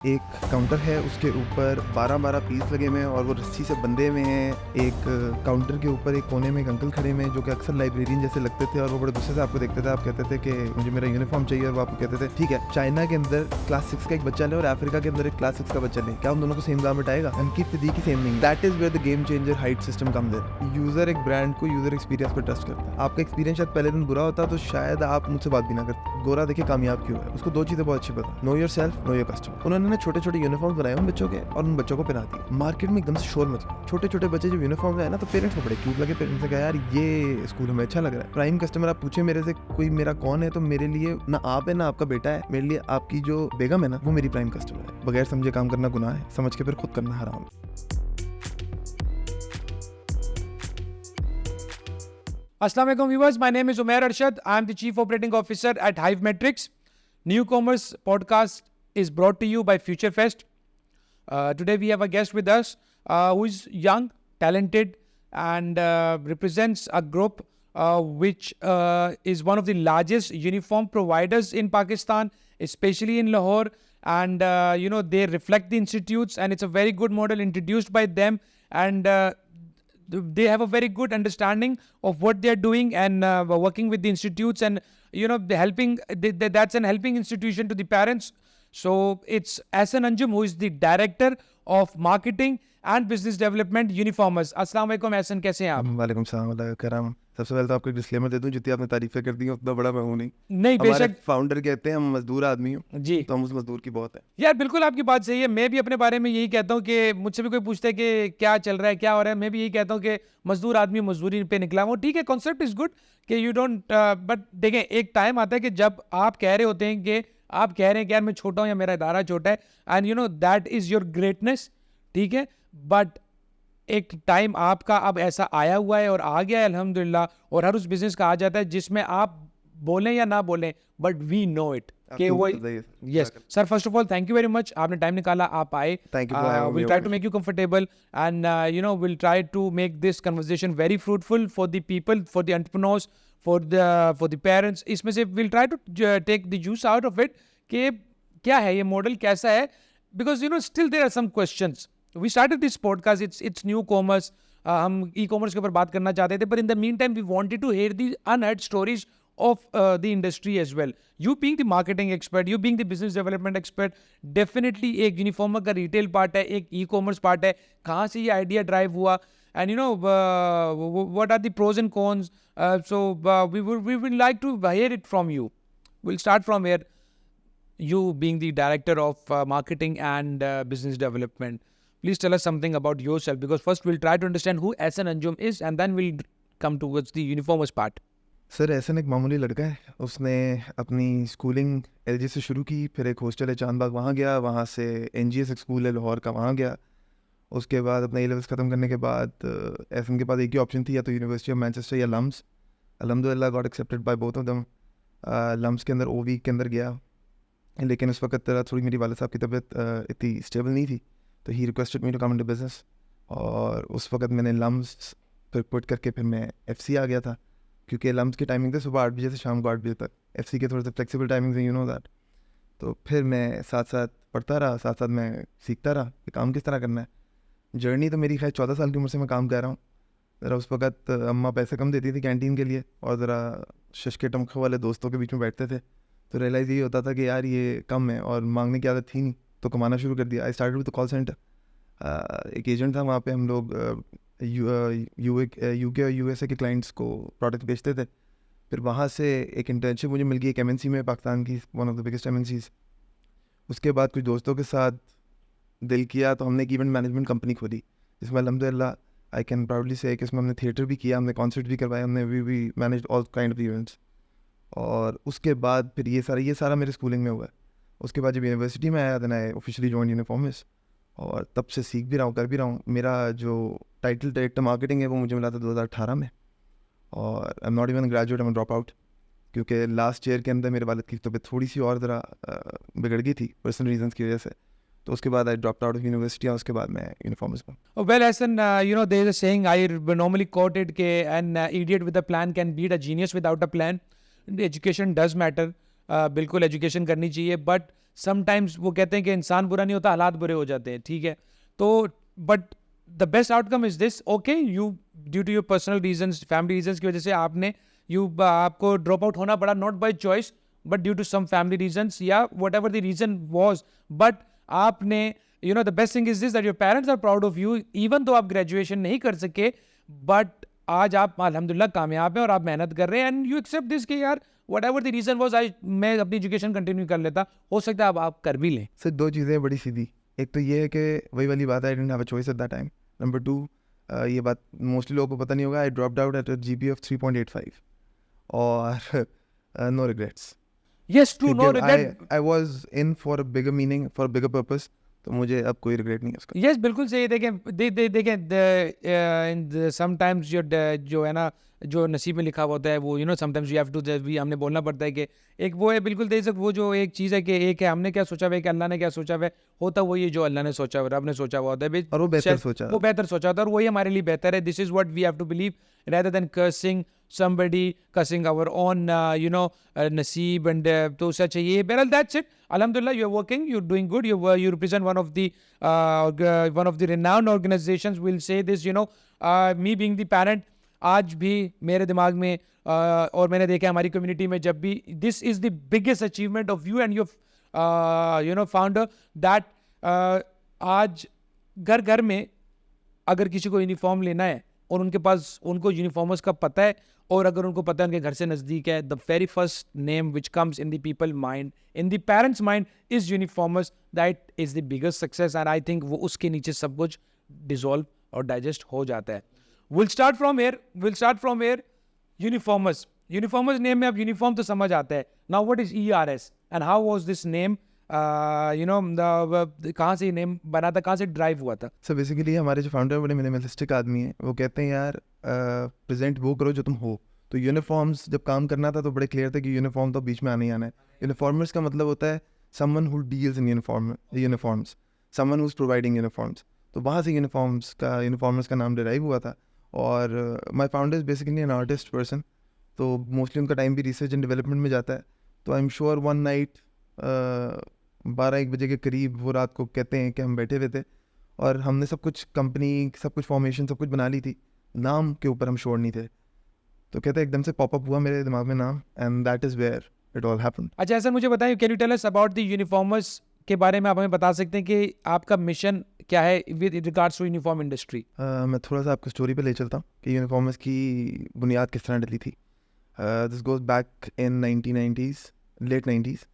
एक काउंटर है, उसके ऊपर 12-12 पीस लगे हुए हैं और वो रस्सी से बंधे हुए हैं। एक काउंटर के ऊपर एक कोने में एक अंकल खड़े हुए हैं जो कि अक्सर लाइब्रेरियन जैसे लगते थे और वो बड़े गुस्से से आपको देखते थे। आप कहते थे कि मुझे मेरा यूनिफॉर्म चाहिए और वो आपको कहते थे ठीक है, चाइना के अंदर क्लास 6 का एक बच्चा ले और अफ्रीका के अंदर एक क्लास 6 का बच्चा ले, क्या उन दोनों को सेम दाम बैठाएगा? उनकी फिजिक ही सेम नहीं। That is where the game changer height system comes in. User एक ब्रांड को यूजर एक्सपीरियंस पर ट्रस्ट करता है। आपका एक्सपीरियंस शायद पहले दिन बुरा होता तो शायद आप मुझसे बात भी ना करते। गोरा देखिए कामयाब क्यों है, उसको दो चीजें बहुत अच्छी पता, know your self, know your customer. उन्होंने छोटे छोटे यूनिफॉर्म बनाए उन बच्चों के और उन बच्चों को पहना दिए। मार्केट में एकदम से शोर मच गया। छोटे छोटे बच्चे जब यूनिफॉर्म लाए ना तो पेरेंट्स को बड़े क्यूट लगे। पेरेंट्स ने कहा यार ये स्कूल हमें अच्छा लग रहा है। प्राइम कस्टमर आप पूछे मेरे से कोई मेरा कौन है तो मेरे लिए ना आप है ना आपका बेटा है। मेरे लिए आपकी जो बेगम है ना वो मेरी प्राइम कस्टमर है। बगैर समझे काम करना गुनाह है, समझ के फिर खुद करना हराम है। Assalamu alaikum viewers, my name is Umair Arshad. I am the Chief Operating Officer at Hive Metrics. Newcomers podcast is brought to you by FutureFest. Today we have a guest with us who is young, talented and represents a group which is one of the largest uniform providers in Pakistan, especially in Lahore. And they reflect the institutes and it's a very good model introduced by them and they have a very good understanding of what they are doing and working with the institutes and that's an helping institution to the parents. So it's Ahsan Anjum who is the director of marketing and business development Uniformers. Assalamu alaikum Ahsan, कैसे हैं आप? वालेकुम सलाम कराम। सबसे पहले तो आपको एक डिस्क्लेमर दे दूं, जितनी आपने तारीफें कर दी हैं उतना बड़ा मैं हूं नहीं। हमारे बेशक फाउंडर कहते हैं हम मजदूर आदमी हूं जी, तो हम उस मजदूर की बहुत है। यार बिल्कुल आपकी बात सही है। मैं भी अपने बारे में यही कहता हूँ कि मुझसे भी कोई पूछता है कि क्या चल रहा है, क्या हो रहा है, मैं भी यही कहता हूँ कि मजदूर आदमी मजदूरी पे निकला हूँ। ठीक है, कॉन्सेप्ट इज गुड कि यू डोंट बट देखें एक टाइम आता है कि जब आप कह रहे होते हैं कि आप कह रहे हैं कि यार मैं छोटा हूँ या मेरा इदारा छोटा है and that is your greatness. ठीक है, बट एक टाइम आपका अब ऐसा आया हुआ है और आ गया है अल्हम्दुलिल्लाह, और हर उस बिजनेस का आ जाता है जिसमें आप बोलें या ना बोलें बट वी नो इट कि वो yes sir. First of all thank you very much, आपने टाइम निकाला, आप आए। Will try to make you comfortable and will try to make this conversation very fruitful for the people, for the entrepreneurs, for the parents. इसमें से will try to take the juice out of it कि क्या है ये model, कैसा है, because still there are some questions. We started this podcast, it's new commerce, हम e commerce के ऊपर बात करना चाहते थे, पर in the mean time we wanted to hear the unheard stories of the industry as well. You being the marketing expert, you being the business development expert, definitely एक uniform का retail part है, एक e commerce part है, कहाँ से ये idea drive हुआ and what are the pros and cons. So we would like to hear it from you. We'll start from here. You being the director of marketing and business development, please tell us something about yourself, because first we'll try to understand who Ahsan Anjum is and then we'll come towards the uniformers part. Sir Ahsan एक मामूली लड़का है। उसने अपनी schooling LG से शुरू की, फिर एक हॉस्टल है चांदबाग वहाँ गया, वहाँ से एनजीएस एक स्कूल है लाहौर का वहाँ गया। उसके बाद अपना A-levels ख़त्म करने के बाद एहसन के पास एक ही ऑप्शन थी, या तो यूनिवर्सिटी ऑफ मैनचेस्टर या लम्स। अल्हम्दुलिल्लाह got accepted by both of them. LUMS के अंदर OV के अंदर गया, लेकिन उस वक्त थोड़ी मेरी वालिद साहब की तबीयत इतनी स्टेबल नहीं थी, तो he requested me to come into business. और उस वक्त मैंने लम्स फिर क्विट करके फिर मैं FC आ गया था, क्योंकि लम्स की टाइमिंग थे सुबह 8 बजे से शाम को 8 बजे तक। FC के थोड़े से फ्लेक्सिबल टाइमिंग्स हैं, यू नो दैट। तो फिर मैं साथ साथ पढ़ता रहा, साथ साथ मैं सीखता रहा कि काम किस तरह करना है। जर्नी तो मेरी खैर 14 साल की उम्र से मैं काम कर रहा हूँ। ज़रा उस वक्त अम्मा पैसे कम देती थी कैंटीन के लिए और ज़रा शशके टमखे वाले दोस्तों के बीच में बैठते थे, तो रियलाइज़ यही होता था कि यार ये कम है और मांगने की आदत थी नहीं, तो कमाना शुरू कर दिया। I started with the call centre. एक एजेंट था वहाँ पे, हम लोग UK और USA के क्लाइंट्स को प्रोडक्ट बेचते थे। फिर वहाँ से एक इंटर्नशिप मुझे मिल गई एक MNC में, पाकिस्तान की one of the biggest MNCs। उसके बाद कुछ दोस्तों के साथ दिल किया तो हमने एक इवेंट मैनेजमेंट कंपनी खोली, जिसमें अल्हम्दुलिल्लाह आई कैन प्राउडली से कि इसमें हमने थिएटर भी किया, हमने कॉन्सर्ट भी करवाए, हमने we manage all kind of events. और उसके बाद फिर ये सारा मेरे स्कूलिंग में हुआ है। उसके बाद जब यूनिवर्सिटी में आया देन आई ऑफिशियली जॉइन यूनिफॉर्मर्स, और तब से सीख भी रहा हूँ, कर भी रहा हूँ। मेरा जो टाइटल डायरेक्टर मार्केटिंग है वो मुझे मिला था 2018 में, और आई am not even graduate, I am drop out, क्योंकि लास्ट ईयर के अंदर मेरे वालिद की तबीयत थोड़ी सी और ज़रा बिगड़ गई थी पर्सनल रीजंस की वजह से। तो उसके बाद आई ड्रॉप आउट ऑफ यूनिवर्सिटी, और उसके बाद मैं यूनिफॉर्मर्स में। Well, Ahsan, there is a saying I normally quoted कि an idiot with a plan can beat a genius without a plan. Education does matter. बिल्कुल एजुकेशन करनी चाहिए, बट समटाइम्स वो कहते हैं कि इंसान बुरा नहीं होता, हालात बुरे हो जाते हैं, ठीक है। तो but the best outcome is this, okay, you due to your personal reasons, family reasons की वजह से आपको ड्रॉप आउट होना पड़ा, not by choice but due to some family reasons या whatever the reason was, but आपने you know the best thing is this that your parents are proud of you, even though आप graduation नहीं कर सके but आज आप अल्हम्दुलिल्लाह कामयाब हैं और आप मेहनत कर रहे हैं एंड यू एक्सेप्ट दिस कि यार whatever the reason was, मैं अपनी एजुकेशन कंटिन्यू कर लेता, हो सकता है अब आप कर भी लें। सर दो चीज़ें बड़ी सीधी, एक तो ये है कि वही वाली बात है, I didn't have a choice at that time. Number two, ये बात मोस्टली लोगों को पता नहीं होगा, I dropped out at a GPA of 3.85 और no regrets, yes true, no regret. I was in for a bigger meaning, for a bigger purpose, तो मुझे अब कोई रिग्रेट नहीं है उसका। यस बिल्कुल सही। देखें समटाइम्स जो है ना, जो नसीब में लिखा हुआ होता है वो you know sometimes you have to भी हमने बोलना पड़ता है कि एक वो है, बिल्कुल दे सक वो जो एक चीज़ है कि एक है हमने क्या सोचा हुआ है कि अल्लाह ने क्या सोचा हुआ है, होता वो ये जो अल्लाह ने सोचा हुआ है, रब ने सोचा हुआ होता है, और वो बेहतर सोचा, वो बेहतर सोचा होता है और वही हमारे लिए बेहतर है। This is what we have to believe rather than cursing somebody, cursing our own naseeb and तो सच है ये। Well, that's it. Alhamdulillah, you're working, you're doing good, you represent one of the renowned organizations. We'll say this, you know, me being the parent, आज भी मेरे दिमाग में और मैंने देखा हमारी कम्युनिटी में जब भी this is the biggest achievement of you and your you know founder that आज घर घर में अगर किसी को यूनिफॉर्म लेना है और उनके पास उनको यूनिफॉर्मर्स का पता है और अगर उनको पता है उनके घर से नज़दीक है, the very first name which comes in the people mind, in the parents mind is Uniformers. That is the biggest success and I think वो उसके नीचे सब कुछ डिसॉल्व और डाइजेस्ट हो जाता है। We'll start from here. Uniformers. Uniformers name में अब यूनिफॉर्म तो समझ आता है। Now what is ERS and how was this name? कहाँ से ये नेम बना था, कहाँ से ड्राइव हुआ था? सर बेसिकली हमारे जो फाउंडर बड़े मिनिमलिस्टिक आदमी हैं, वो कहते हैं यार प्रेजेंट वो करो जो तुम हो। तो यूनिफॉर्म्स जब काम करना था तो बड़े क्लियर था कि यूनिफॉर्म तो बीच में आना ही आना है। यूनिफॉर्मर्स का मतलब होता है someone who deals in uniforms, someone who is providing uniforms. तो वहाँ से यूनिफॉर्मर्स का नाम डिराइव हुआ था। और my founder is basically an artist person, तो मोस्टली उनका टाइम भी रिसर्च एंड डेवलपमेंट में जाता है। तो I am sure one night 12-1 बजे के करीब वो रात को कहते हैं कि हम बैठे हुए थे और हमने सब कुछ कंपनी, सब कुछ फॉर्मेशन, सब कुछ बना ली थी, नाम के ऊपर हम श्योर नहीं थे। तो कहते हैं एकदम से पॉपअप हुआ मेरे दिमाग में नाम, and that is where it all happened. अच्छा ऐसा मुझे बताइए, can you tell us about the Uniformers के बारे में? आप हमें बता सकते हैं कि आपका मिशन क्या है with regards to uniform industry? मैं थोड़ा सा आपको स्टोरी पे ले चलता हूँ कि यूनिफॉर्मर्स की बुनियाद किस तरह डली थी। This goes back in 1990s, लेट 90s,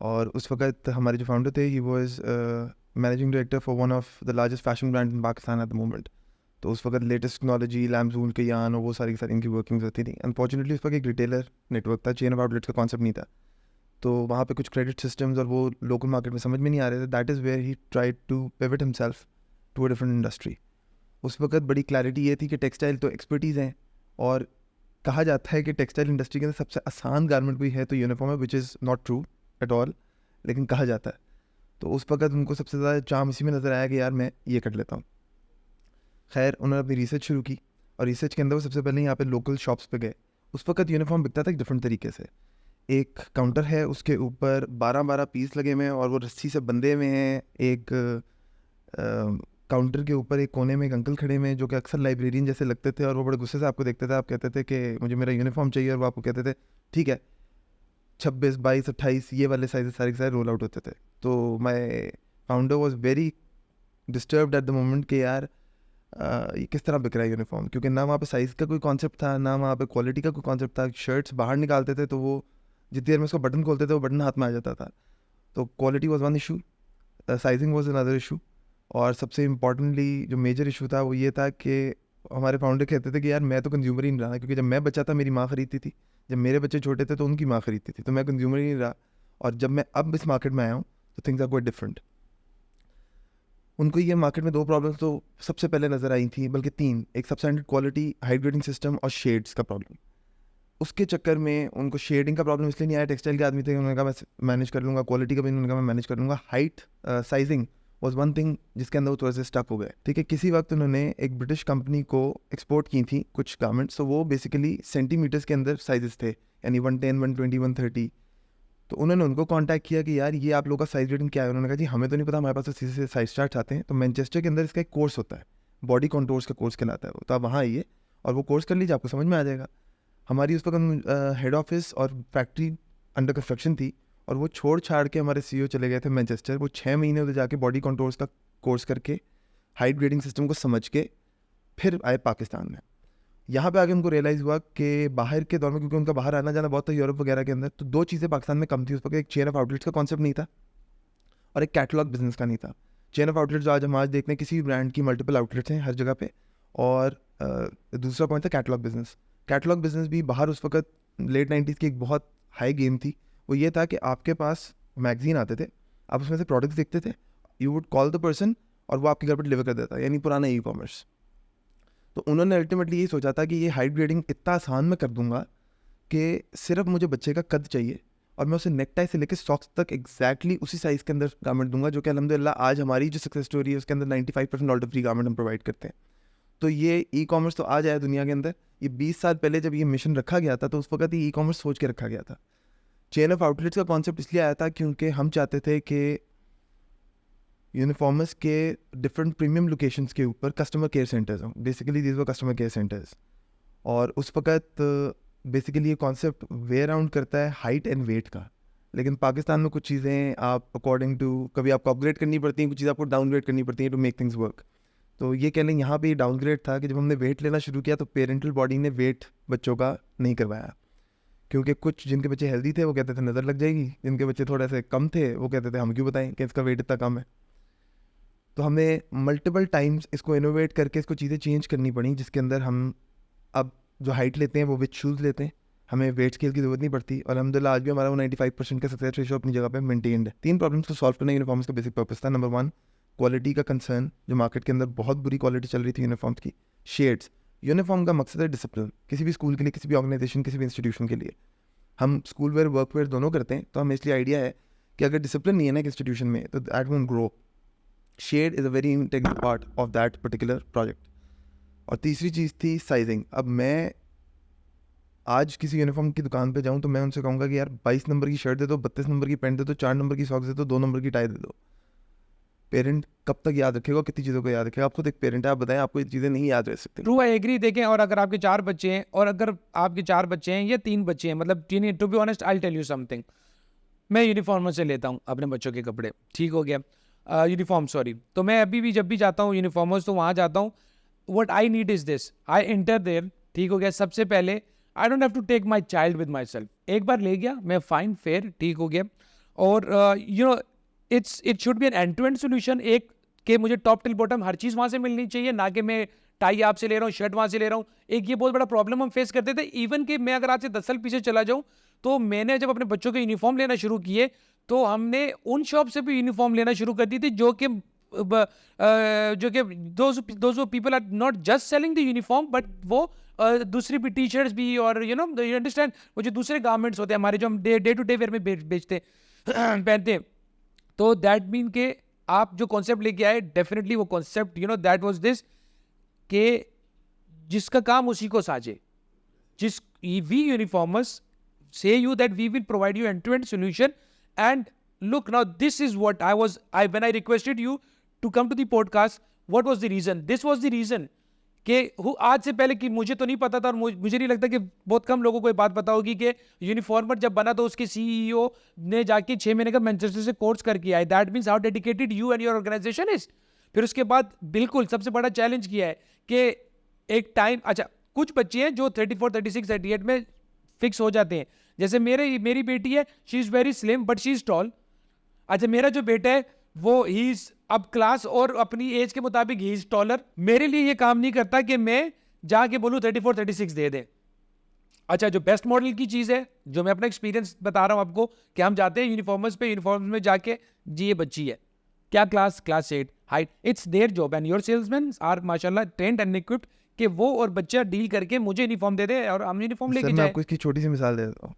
और उस वक्त हमारे जो फाउंडर थे he was managing director for one of the largest fashion brand in Pakistan at the moment. तो उस वक्त लेटेस्ट टेक्नोलॉजी, लैम्जून के यान और वो सारी की सारी इनकी वर्किंग्स होती थी। अनफॉर्चुनेटली उस वक्त एक रिटेलर नेटवर्क था, चेन ऑफ आउटलेट्स का कॉन्सेप्ट नहीं था। तो वहाँ पे कुछ क्रेडिट सिस्टम्स और वो लोकल मार्केट में समझ में नहीं आ रहे थे। That is where he tried to pivot himself to a different industry. उस वक्त बड़ी क्लैरिटी ये थी कि टेक्सटाइल तो एक्सपर्टीज़ हैं, और कहा जाता है कि टेक्सटाइल इंडस्ट्री के अंदर सबसे आसान गारमेंट कोई है तो यूनिफॉर्म है, which is not true at all, लेकिन कहा जाता है। तो उस वक्त उनको सबसे ज़्यादा चाम इसी में नज़र आया कि यार मैं ये कर लेता हूँ। खैर उन्होंने अपनी रिसर्च शुरू की और रिसर्च के अंदर वो सबसे पहले यहाँ पे लोकल शॉप्स पे गए। उस वक्त यूनिफॉर्म बिकता था एक डिफरेंट तरीके से। एक काउंटर है, उसके ऊपर 12-12 पीस लगे हुए हैं और वो रस्सी से बंधे हुए हैं। एक काउंटर के ऊपर एक कोने में एक अंकल खड़े हुए हैं जो कि अक्सर लाइब्रेरियन जैसे लगते थे और वो बड़े गुस्से से आपको देखते थे। आप कहते थे कि मुझे मेरा यूनिफॉर्म चाहिए और वो आपको कहते थे ठीक है 26, 22, 28 ये वाले साइज सारे के सारे रोल आउट होते थे। तो my founder was very disturbed at the moment कि यार ये किस तरह बिक रहा है यूनिफॉर्म, क्योंकि ना वहाँ पे साइज़ का कोई कॉन्सेप्ट था, ना वहाँ पे क्वालिटी का कोई कॉन्सेप्ट था। शर्ट्स बाहर निकालते थे तो वो जितनी देर में उसका बटन खोलते थे वो बटन हाथ में आ जाता था। तो quality was one issue, sizing was another issue, और सबसे इम्पॉर्टेंटली जो मेजर इशू था वो ये था कि हमारे फाउंडर कहते थे कि यार मैं तो कंज्यूमर ही नहीं रहा, क्योंकि जब मैं बच्चा था मेरी माँ खरीदती थी, जब मेरे बच्चे छोटे थे तो उनकी माँ खरीदती थी, तो मैं कंज्यूमर ही नहीं रहा। और जब मैं अब इस मार्केट में आया हूँ तो थिंग्स आर क्वाइट डिफरेंट। उनको ये मार्केट में 2 प्रॉब्लम्स तो सबसे पहले नज़र आई थी, बल्कि 3। एक substandard quality, high grading system और शेड्स का प्रॉब्लम। उसके चक्कर में उनको शेडिंग का प्रॉब्लम इसलिए नहीं आया, टेक्सटाइल के आदमी थे, उन्होंने कहा मैं मैनेज कर लूँगा। क्वालिटी का भी उन्होंने कहा मैं मैनेज कर लूँगा। Height, sizing was one thing जिसके अंदर वो थोड़ा सा स्टक हो गए। ठीक है, किसी वक्त उन्होंने एक ब्रिटिश कंपनी को एक्सपोर्ट की थी कुछ गारमेंट्स, तो वो बेसिकली सेंटीमीटर्स के अंदर साइजेस थे, यानी 110, 120, 130। तो उन्होंने उनको कांटेक्ट किया कि यार ये आप लोगों का साइज रेटिंग क्या है। उन्होंने कहा जी हमें तो नहीं पता, हमारे पास तो सीधे से साइज चार्ट्स आते हैं। तो मैनचेस्टर के अंदर इसका एक कोर्स होता है, बॉडी कंटूर्स का कोर्स कहलाता है वो, तो आप वहाँ आइए और वो कोर्स कर लीजिए, आपको समझ में आ जाएगा। हमारी उस वक्त हेड ऑफिस और फैक्ट्री अंडर कंस्ट्रक्शन थी, और वो छोड़ छाड़ के हमारे CEO चले गए थे मैनचेस्टर। वो 6 महीने उधर जाके बॉडी कंटूर्स का कोर्स करके हाइट ग्रेडिंग सिस्टम को समझ के फिर आए पाकिस्तान में। यहाँ पे आके उनको रियलाइज़ हुआ कि बाहर के दौर में, क्योंकि उनका बाहर आना जाना बहुत था यूरोप वगैरह के अंदर, तो 2 चीज़ें पाकिस्तान में कम थी उस वक्त। एक चेन ऑफ आउटलेट्स का कॉन्सेप्ट नहीं था, और एक कैटलॉग बिजनेस का नहीं था। चेन ऑफ आउटलेट्स जो आज हम आज देखते हैं, किसी भी ब्रांड की मल्टीपल आउटलेट्स हैं हर जगह पे। और दूसरा पॉइंट था कैटलॉग बिजनेस। कैटलॉग बिजनेस भी बाहर उस वक्त लेट 90s की एक बहुत हाई गेम थी। वो ये था कि आपके पास मैगजीन आते थे, आप उसमें से प्रोडक्ट्स देखते थे, you would call the person और वो आपके घर पर डिलीवर कर देता, यानी पुराना ई-कॉमर्स। तो उन्होंने अल्टीमेटली यही सोचा था कि ये हाइट ग्रेडिंग इतना आसान मैं कर दूंगा कि सिर्फ मुझे बच्चे का कद चाहिए और मैं उसे नेक टाई से लेकर सॉक्स तक एग्जैक्टली उसी साइज़ के अंदर गारमेंट दूंगा, जो कि अल्हम्दुलिल्लाह आज हमारी जो सक्सेस स्टोरी है उसके अंदर 95% ऑर्डर फ्री गारमेंट हम प्रोवाइड करते हैं। तो ये ई-कॉमर्स तो आज आया दुनिया के अंदर। ये 20 साल पहले जब ये मिशन रखा गया था तो उस वक्त ही ई-कॉमर्स सोच के रखा गया था। चेन ऑफ आउटलेट्स का कॉन्सेप्ट इसलिए आया था क्योंकि हम चाहते थे कि यूनिफॉर्मस के डिफरेंट प्रीमियम लोकेशंस के ऊपर कस्टमर केयर सेंटर्स हों। Basically these were customer care centres. और उस वक्त बेसिकली ये कॉन्सेप्ट वे अराउंड करता है हाइट एंड वेट का। लेकिन पाकिस्तान में कुछ चीज़ें आप अकॉर्डिंग टू कभी आपको अपग्रेड करनी पड़ती हैं, कुछ चीज़ें आपको डाउनग्रेड करनी पड़ती हैं टू मेक थिंग्स वर्क। तो ये कह लें यहाँ पे डाउनग्रेड था कि जब हमने वेट लेना शुरू किया तो पेरेंटल बॉडी ने वेट बच्चों का नहीं करवाया, क्योंकि कुछ जिनके बच्चे हेल्दी थे वो कहते थे नज़र लग जाएगी, जिनके बच्चे थोड़े से कम थे वो कहते थे हम क्यों बताएं कि इसका वेट इतना कम है। तो हमें मल्टीपल टाइम्स इसको इनोवेट करके इसको चीज़ें चेंज करनी पड़ी, जिसके अंदर हम अब जो हाइट लेते हैं वो विथ शूज़ लेते हैं, हमें वेट स्केल की ज़रूरत नहीं पड़ती। और अल्हम्दुलिल्लाह आज भी हमारा वो 95% का सक्सेस रेशो अपनी जगह पे मेंटेन्ड है। 3 प्रॉब्लम्स को सॉल्व करना यूनिफॉर्म्स का बेसिक पर्पस था। नंबर 1 क्वालिटी का कंसर्न, जो मार्केट के अंदर बहुत बुरी क्वालिटी चल रही थी यूनिफॉर्म्स की। शेड्स, यूनिफॉर्म का मकसद है डिसिप्लिन, किसी भी स्कूल के लिए, किसी भी ऑर्गेनाइजेशन, किसी भी इंस्टीट्यूशन के लिए। हम स्कूल वेयर वर्क वेयर दोनों करते हैं, तो हमें इसलिए आइडिया है कि अगर डिसिप्लिन नहीं है ना एक इंस्टीट्यूशन में तो that won't grow. Shade is a very integral part of that particular project. और तीसरी चीज़ थी साइजिंग। अब मैं आज किसी यूनिफॉर्म की दुकान पे जाऊं तो मैं उनसे कहूँगा कि यार 22 नंबर की शर्ट दे दो, 32 नंबर की पैंट दे दो, 4 नंबर की सॉक्स दे दो, 2 नंबर की टाई दे दो। पेरेंट कब तक याद रखेगा, कितनी चीज़ों को याद रखेगा? आप खुद एक पेरेंट है, आप बताएं, आपको ये चीज़ें नहीं याद रह सकती। True, I agree. देखें, और अगर आपके 4 बच्चे हैं, और अगर आपके 4 बच्चे हैं या 3 बच्चे हैं, मतलब to be honest I tell you something, मैं यूनिफॉर्म से लेता हूँ अपने बच्चों के कपड़े, ठीक हो गया, यूनिफॉर्म सॉरी। तो मैं अभी भी जब भी जाता हूँ यूनिफॉर्मर्स तो वहाँ जाता हूँ, what I need is this, I enter there, ठीक हो गया। सबसे पहले I don't have to take my child with my self, एक बार ले गया मैं, फाइन फेयर, ठीक हो गया। और you know it should be an end to end solution, एक कि मुझे टॉप टिल बॉटम हर चीज़ वहाँ से मिलनी चाहिए, ना कि मैं टाई आपसे ले रहा हूँ, शर्ट वहाँ से ले रहा हूँ। एक ये बहुत बड़ा प्रॉब्लम हम फेस करते थे। इवन कि मैं अगर आज से 10 साल पीछे चला जाऊँ, तो मैंने जब अपने बच्चों के यूनिफॉर्म लेना शुरू किए तो हमने उन शॉप से भी यूनिफॉर्म लेना शुरू कर दी थी जो कि those people are not just selling the uniform, but वो दूसरी भी टी शर्ट्स भी, और यू अंडरस्टैंड, वो जो दूसरे गारमेंट्स होते हैं हमारे, जो हम डे टू डे वेयर में बेचते पहनते हैं। तो दैट मीन के आप जो कॉन्सेप्ट लेके आए, डेफिनेटली वो कॉन्सेप्ट दैट वाज दिस, के जिसका काम उसी को साजे, जिस we यूनिफॉर्मर्स say you that we will provide you end-to-end solution. And look, now this is what when I requested you to come to the podcast, what was the reason? This was the reason कि आज से पहले कि मुझे तो नहीं पता था, और मुझे नहीं लगता कि बहुत कम लोगों को ये बात पता होगी कि यूनिफॉर्मर जब बना तो उसके CEO ने जाके 6 महीने का मैनचेस्टर से कोर्स करके आए। That means how dedicated you and your organisation is. फिर उसके बाद बिल्कुल सबसे बड़ा चैलेंज किया है कि एक टाइम, अच्छा कुछ बच्चे हैं जो 34, 36, 38 में फिक्स हो जाते हैं। जैसे मेरी बेटी है, she is very slim but she is tall. अच्छा मेरा जो बेटा है वो ही इज़ अब क्लास और अपनी एज के मुताबिक ही इज़ टॉलर। मेरे लिए ये काम नहीं करता कि मैं जाके बोलूँ 34, 36 दे दे। अच्छा जो बेस्ट मॉडल की चीज़ है, जो मैं अपना एक्सपीरियंस बता रहा हूँ आपको, कि हम जाते हैं यूनिफॉर्म्स में जाके, जी ये बच्ची है, क्या class 8, height, it's their job and your salesman are माशाल्लाह ट्रेंड एंड इक्विप्ड कि वो और बच्चा डील करके मुझे यूनिफॉर्म दे दे और हम यूनिफॉर्म लेके जाए। मैं आपको इसकी छोटी सी मिसाल दे देता हूँ।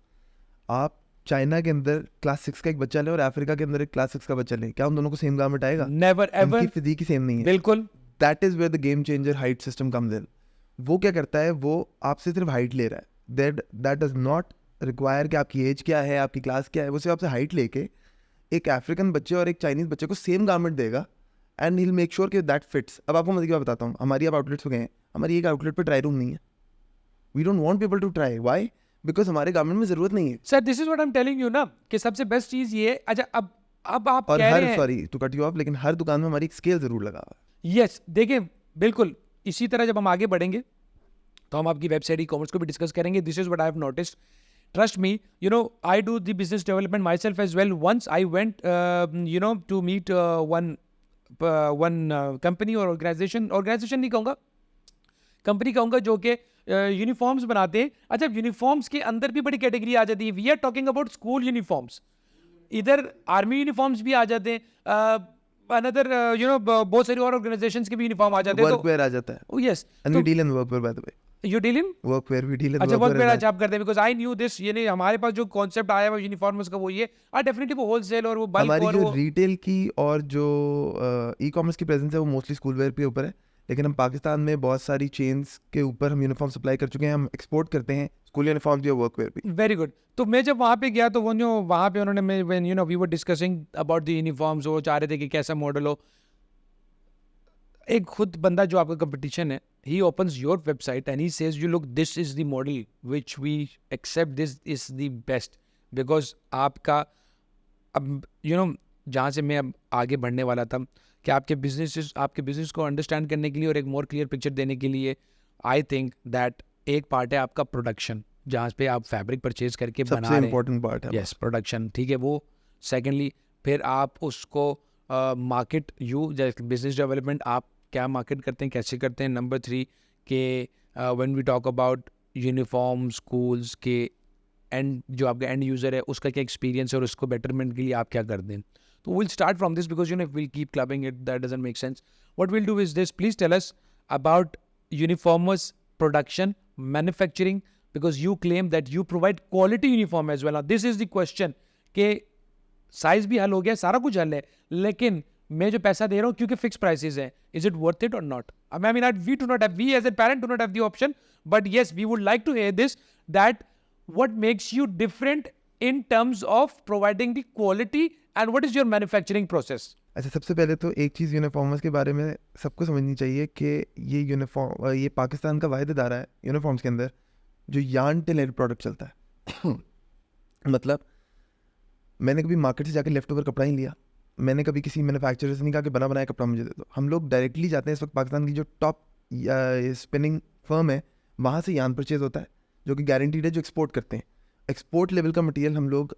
आप चाइना के अंदर क्लास 6 का एक बच्चा ले और अफ्रीका के अंदर एक क्लास 6 का बच्चा ले, क्या उन दोनों को सेम गारमेंट आएगा? Never ever. उनकी फिजिक ही सेम नहीं है। बिल्कुल। That is where the game changer height system comes in. वो क्या करता है, वो आपसे सिर्फ हाइट ले रहा है, दैट डज नॉट रिक्वायर कि आपकी एज क्या है, आपकी क्लास क्या है, वो सिर्फ आपसे हाइट लेके एक अफ्रीकन बच्चे और एक चाइनीज़ बच्चे को सेम गारमेंट देगा एंड he'll मेक श्योर कि दैट फिट्स. अब आपको मैं क्या बताता हूँ, हमारी आप आउटलेट्स पे गए हैं, हमारी एक आउटलेट पे ट्राई रूम नहीं है. We don't want people to try. Why? Because हमारे गारमेंट में ज़रूरत नहीं है. Sir this is what I am telling you ना कि सबसे बेस्ट चीज ये. अच्छा अब आप और कह हर रहे हैं. Sorry to cut you off, लेकिन हर दुकान में हमारी एक स्केल ज़रूर लगा हुआ है. यस देखिए बिल्कुल इसी तरह जब हम आगे बढ़ेंगे तो हम आपकी वेबसाइट ई कॉमर्स को भी डिस्कस करेंगे. This is what I have noticed. Trust me, you know, I do the business development myself as well. Once I went, you know, to meet one company or organization नहीं कहूँगा, company कहूँगा जो कि uniforms बनाते हैं. अच्छा uniforms के अंदर भी बड़ी कैटेगरी आ जाती है. We are talking about school uniforms. इधर आर्मी यूनिफॉर्म्स भी आ जाते हैं. अनदर यू नो बहुत सारी और ऑर्गेनाइजेशंस के भी यूनिफॉर्म आ जाते हैं. वर्कवेयर आ जाता है. तो yes and we deal in workwear by the way. You deal in workwear we deal in अच्छा वर्कवेयर. वर्क आप करते हैं. Because I knew this. ये नहीं हमारे पास जो कॉन्सेप्ट आया है यूनिफॉर्म्स का वो ये डेफिनेटली वो होलसेल और वो बल्क हमारी और जो वो रिटेल की और जो ई कॉमर्स की प्रेजेंस है वो मोस्टली स्कूल वेयर के ऊपर है. लेकिन हम पाकिस्तान में बहुत सारी चेन्स के ऊपर हम यूनिफॉर्म सप्लाई कर चुके हैं. हम एक्सपोर्ट करते हैं स्कूल यूनिफॉर्म भी और वर्कवेयर भी. Very good. तो मैं जब वहाँ पे गया तो वो जो वहाँ पे उन्होंने when you know we were discussing about the uniforms वो चाह रहे थे कि कैसा मॉडल हो. एक खुद बंदा जो आपका कंपटीशन है he opens your website and he says you look this is the model which we accept, this is the best because आपका अब you know जहाँ से मैं अब आगे बढ़ने वाला था कि आपके बिजनेस को अंडरस्टैंड करने के लिए और एक मोर क्लियर पिक्चर देने के लिए आई थिंक दैट एक पार्ट है आपका प्रोडक्शन जहाँ पे आप फैब्रिक परचेज करके बना सबसे रहे हैं. इम्पोर्टेंट पार्ट है. यस प्रोडक्शन ठीक है वो. सेकेंडली फिर आप उसको मार्केट जैसे बिजनेस डेवलपमेंट आप क्या मार्केट करते हैं कैसे करते हैं. नंबर 3 के when we talk about uniform schools के एंड जो आपका एंड यूज़र है उसका क्या एक्सपीरियंस है और उसको बेटरमेंट के लिए आप क्या करते हैं. तो will start from this because you know will keep clubbing it that doesn't make sense. What will do is this. Please tell us about Uniformers production manufacturing because you claim that you provide quality uniform as well. Now this is the question कि size भी हल हो गया सारा कुछ हल है लेकिन मैं जो पैसा दे रहा हूँ क्योंकि फिक्स प्राइसेस है इज इट वर्थ इट और not. I mean we as a parent do not have the option but yes we would like to hear this that what makes you different in terms of providing the quality and what is your manufacturing process. अच्छा सबसे पहले तो एक चीज़ uniforms के बारे में सबको समझनी चाहिए कि ये यूनिफॉर्म ये पाकिस्तान का वाहिद इदारा है यूनिफॉर्म्स के अंदर जो यार्न टिलेड प्रोडक्ट चलता है. मतलब मैंने कभी मार्केट से जाकर लेफ्ट ओवर कपड़ा ही लिया. मैंने कभी किसी मैन्युफैक्चरर से नहीं कहा कि बना बनाया कपड़ा मुझे दे दो. हम लोग डायरेक्टली जाते हैं. इस वक्त पाकिस्तान की जो टॉप स्पिनिंग फर्म है वहाँ से यार्न परचेज होता है जो कि गारंटीड है, जो एक्सपोर्ट करते हैं. एक्सपोर्ट लेवल का मटेरियल हम लोग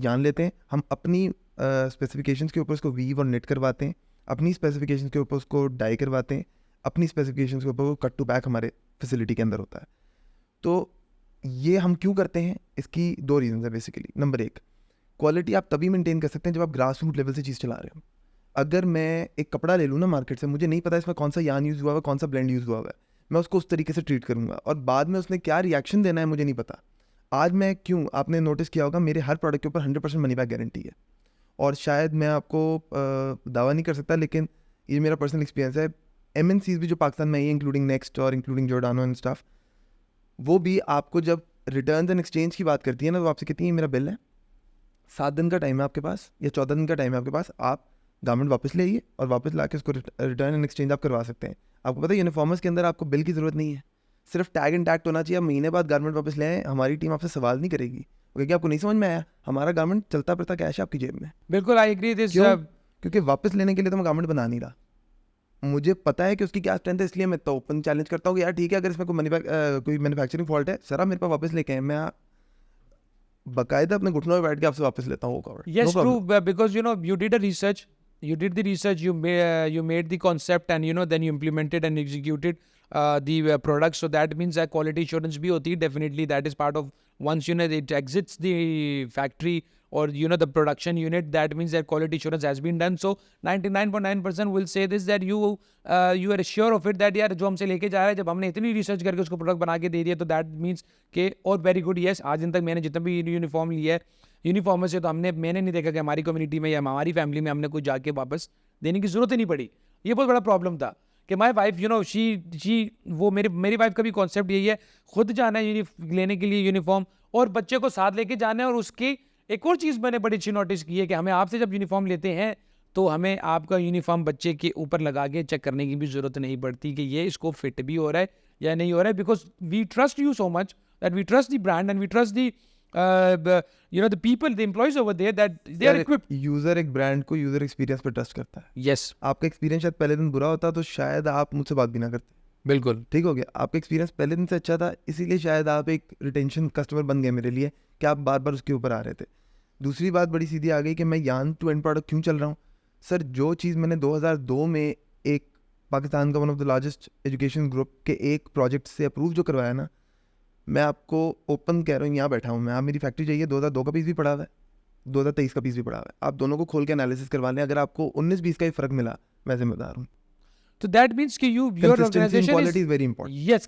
यार्न लेते हैं. हम अपनी स्पेसिफिकेशंस के ऊपर उसको वीव और नेट करवाते हैं. अपनी स्पेसिफिकेशंस के ऊपर उसको डाई करवाते हैं. अपनी स्पेसिफिकेशंस के ऊपर वो कट टू बैक हमारे फैसिलिटी के अंदर होता है. तो ये हम क्यों करते हैं इसकी 2 रीज़न है बेसिकली. नंबर 1 क्वालिटी आप तभी मेंटेन कर सकते हैं जब आप ग्रास रूट लेवल से चीज़ चला रहे हो. अगर मैं एक कपड़ा ले लूँ ना मार्केट से, मुझे नहीं पता इसमें कौन सा यार्न यूज़ हुआ है कौन सा ब्लेंड यूज़ हुआ है, मैं उसको उस तरीके से ट्रीट करूँगा और बाद में उसने क्या रिएक्शन देना है मुझे नहीं पता. आज मैं क्यों आपने नोटिस किया होगा मेरे हर प्रोडक्ट के ऊपर 100% मनी बैक गारंटी है. और शायद मैं आपको दावा नहीं कर सकता लेकिन ये मेरा पर्सनल एक्सपीरियंस है. MNCs भी जो पाकिस्तान में है इंक्लूडिंग नेक्स्ट और इंक्लूडिंग जॉर्डानो एंड स्टाफ, वो भी आपको जब रिटर्न एंड एक्सचेंज की बात करती है ना तो आपसे कहती है मेरा बिल है 7 दिन का टाइम है आपके पास या 14 दिन का टाइम है आपके पास, आप गारमेंट वापस ले आइए और वापस ला के उसको रिटर्न एंड एक्सचेंज आप करवा सकते हैं. आपको पता है यूनिफॉर्म्स के अंदर आपको बिल की ज़रूरत नहीं है. सिर्फ टैग एंड टैक्ट होना चाहिए. आप महीने बाद गारमेंट वापस ले आएँ, हमारी टीम आपसे सवाल नहीं करेगी क्योंकि आपको नहीं समझ में आया. हमारा गारमेंट चलता फिरता कैश है आपकी जेब में. बिल्कुल आई एग्री दिस. क्योंकि वापस लेने के लिए तो मैं गारमेंट बना नहीं रहा. मुझे पता है कि उसकी क्या स्ट्रेंथ है, इसलिए मैं तो ओपन चैलेंज करता हूँ कि यार ठीक है अगर इसमें कोई मैन्युफैक्चरिंग फॉल्ट है सर आप मेरे पास वापस लेके आए, मैं बाकायदा अपने घुटनों में बैठ के आपसे वापस लेता हूँ वो cover. Yes, true. Because you know you did a research, you did the research, you made the concept, and you know then you implemented and executed the product. So that means that quality assurance भी होती है. Definitely that is part of once you know it exits the factory or you know the production unit. That means that quality assurance has been done. So 99.9% will say this that you are sure of it that यार जो हमसे लेके जा रहा है जब हमने इतनी रिसर्च करके उसको प्रोडक्ट बना के दे दिया तो that means के और वेरी गुड. यस आज दिन तक मैंने जितना भी यूनिफॉर्म लिया है यूनिफॉर्म से तो मैंने नहीं देखा कि हमारी कम्युनिटी में या हमारी फैमिली में हमने कुछ जाके वापस देने की जरूरत ही नहीं पड़ी. ये बहुत बड़ा प्रॉब्लम था कि my wife you know she वो मेरी वाइफ का भी कॉन्सेप्ट यही है, खुद जाना है लेने के लिए यूनिफॉर्म और बच्चे को साथ लेके जाना है। और उसकी एक और चीज़ मैंने बड़ी अच्छी नोटिस की है कि हमें आपसे जब यूनिफॉर्म लेते हैं तो हमें आपका यूनिफॉर्म बच्चे के ऊपर लगा के चेक करने की भी ज़रूरत नहीं पड़ती कि ये इसको फिट भी हो रहा है या नहीं हो रहा है, because we trust you so much that we trust the brand and we trust the the people, the employees over there, that they are equipped. User एक ब्रांड को यूजर एक्सपीरियंस पे ट्रस्ट करता है। Yes, आपका experience शायद पहले दिन बुरा होता तो शायद आप मुझसे बात भी ना करते, बिल्कुल। ठीक हो गया। आपका एक्सपीरियंस पहले दिन से अच्छा था, इसीलिए शायद आप एक रिटेंशन कस्टमर बन गए मेरे लिए कि आप बार बार उसके ऊपर आ रहे थे। दूसरी बात बड़ी सीधी आ गई कि मैं यान टू एंड प्रोडक्ट क्यों चल रहा हूँ। सर, जो चीज़ मैंने 2002 में एक पाकिस्तान का one of the largest education group के एक प्रोजेक्ट से अप्रूव जो करवाया ना, मैं आपको ओपन कह रहा हूँ, यहाँ बैठा हूँ मैं, आप मेरी फैक्ट्री जाइए, 2002 का पीस भी पड़ा हुआ है, 2023 का पीस भी पड़ा हुआ है, आप दोनों को खोल के एनालिसिस करवा लें। अगर आपको 19-20 का ही फ़र्क मिला, मैं जिम्मेदार हूँ। So that means कि your Consistency in organization quality is is very important. Yes,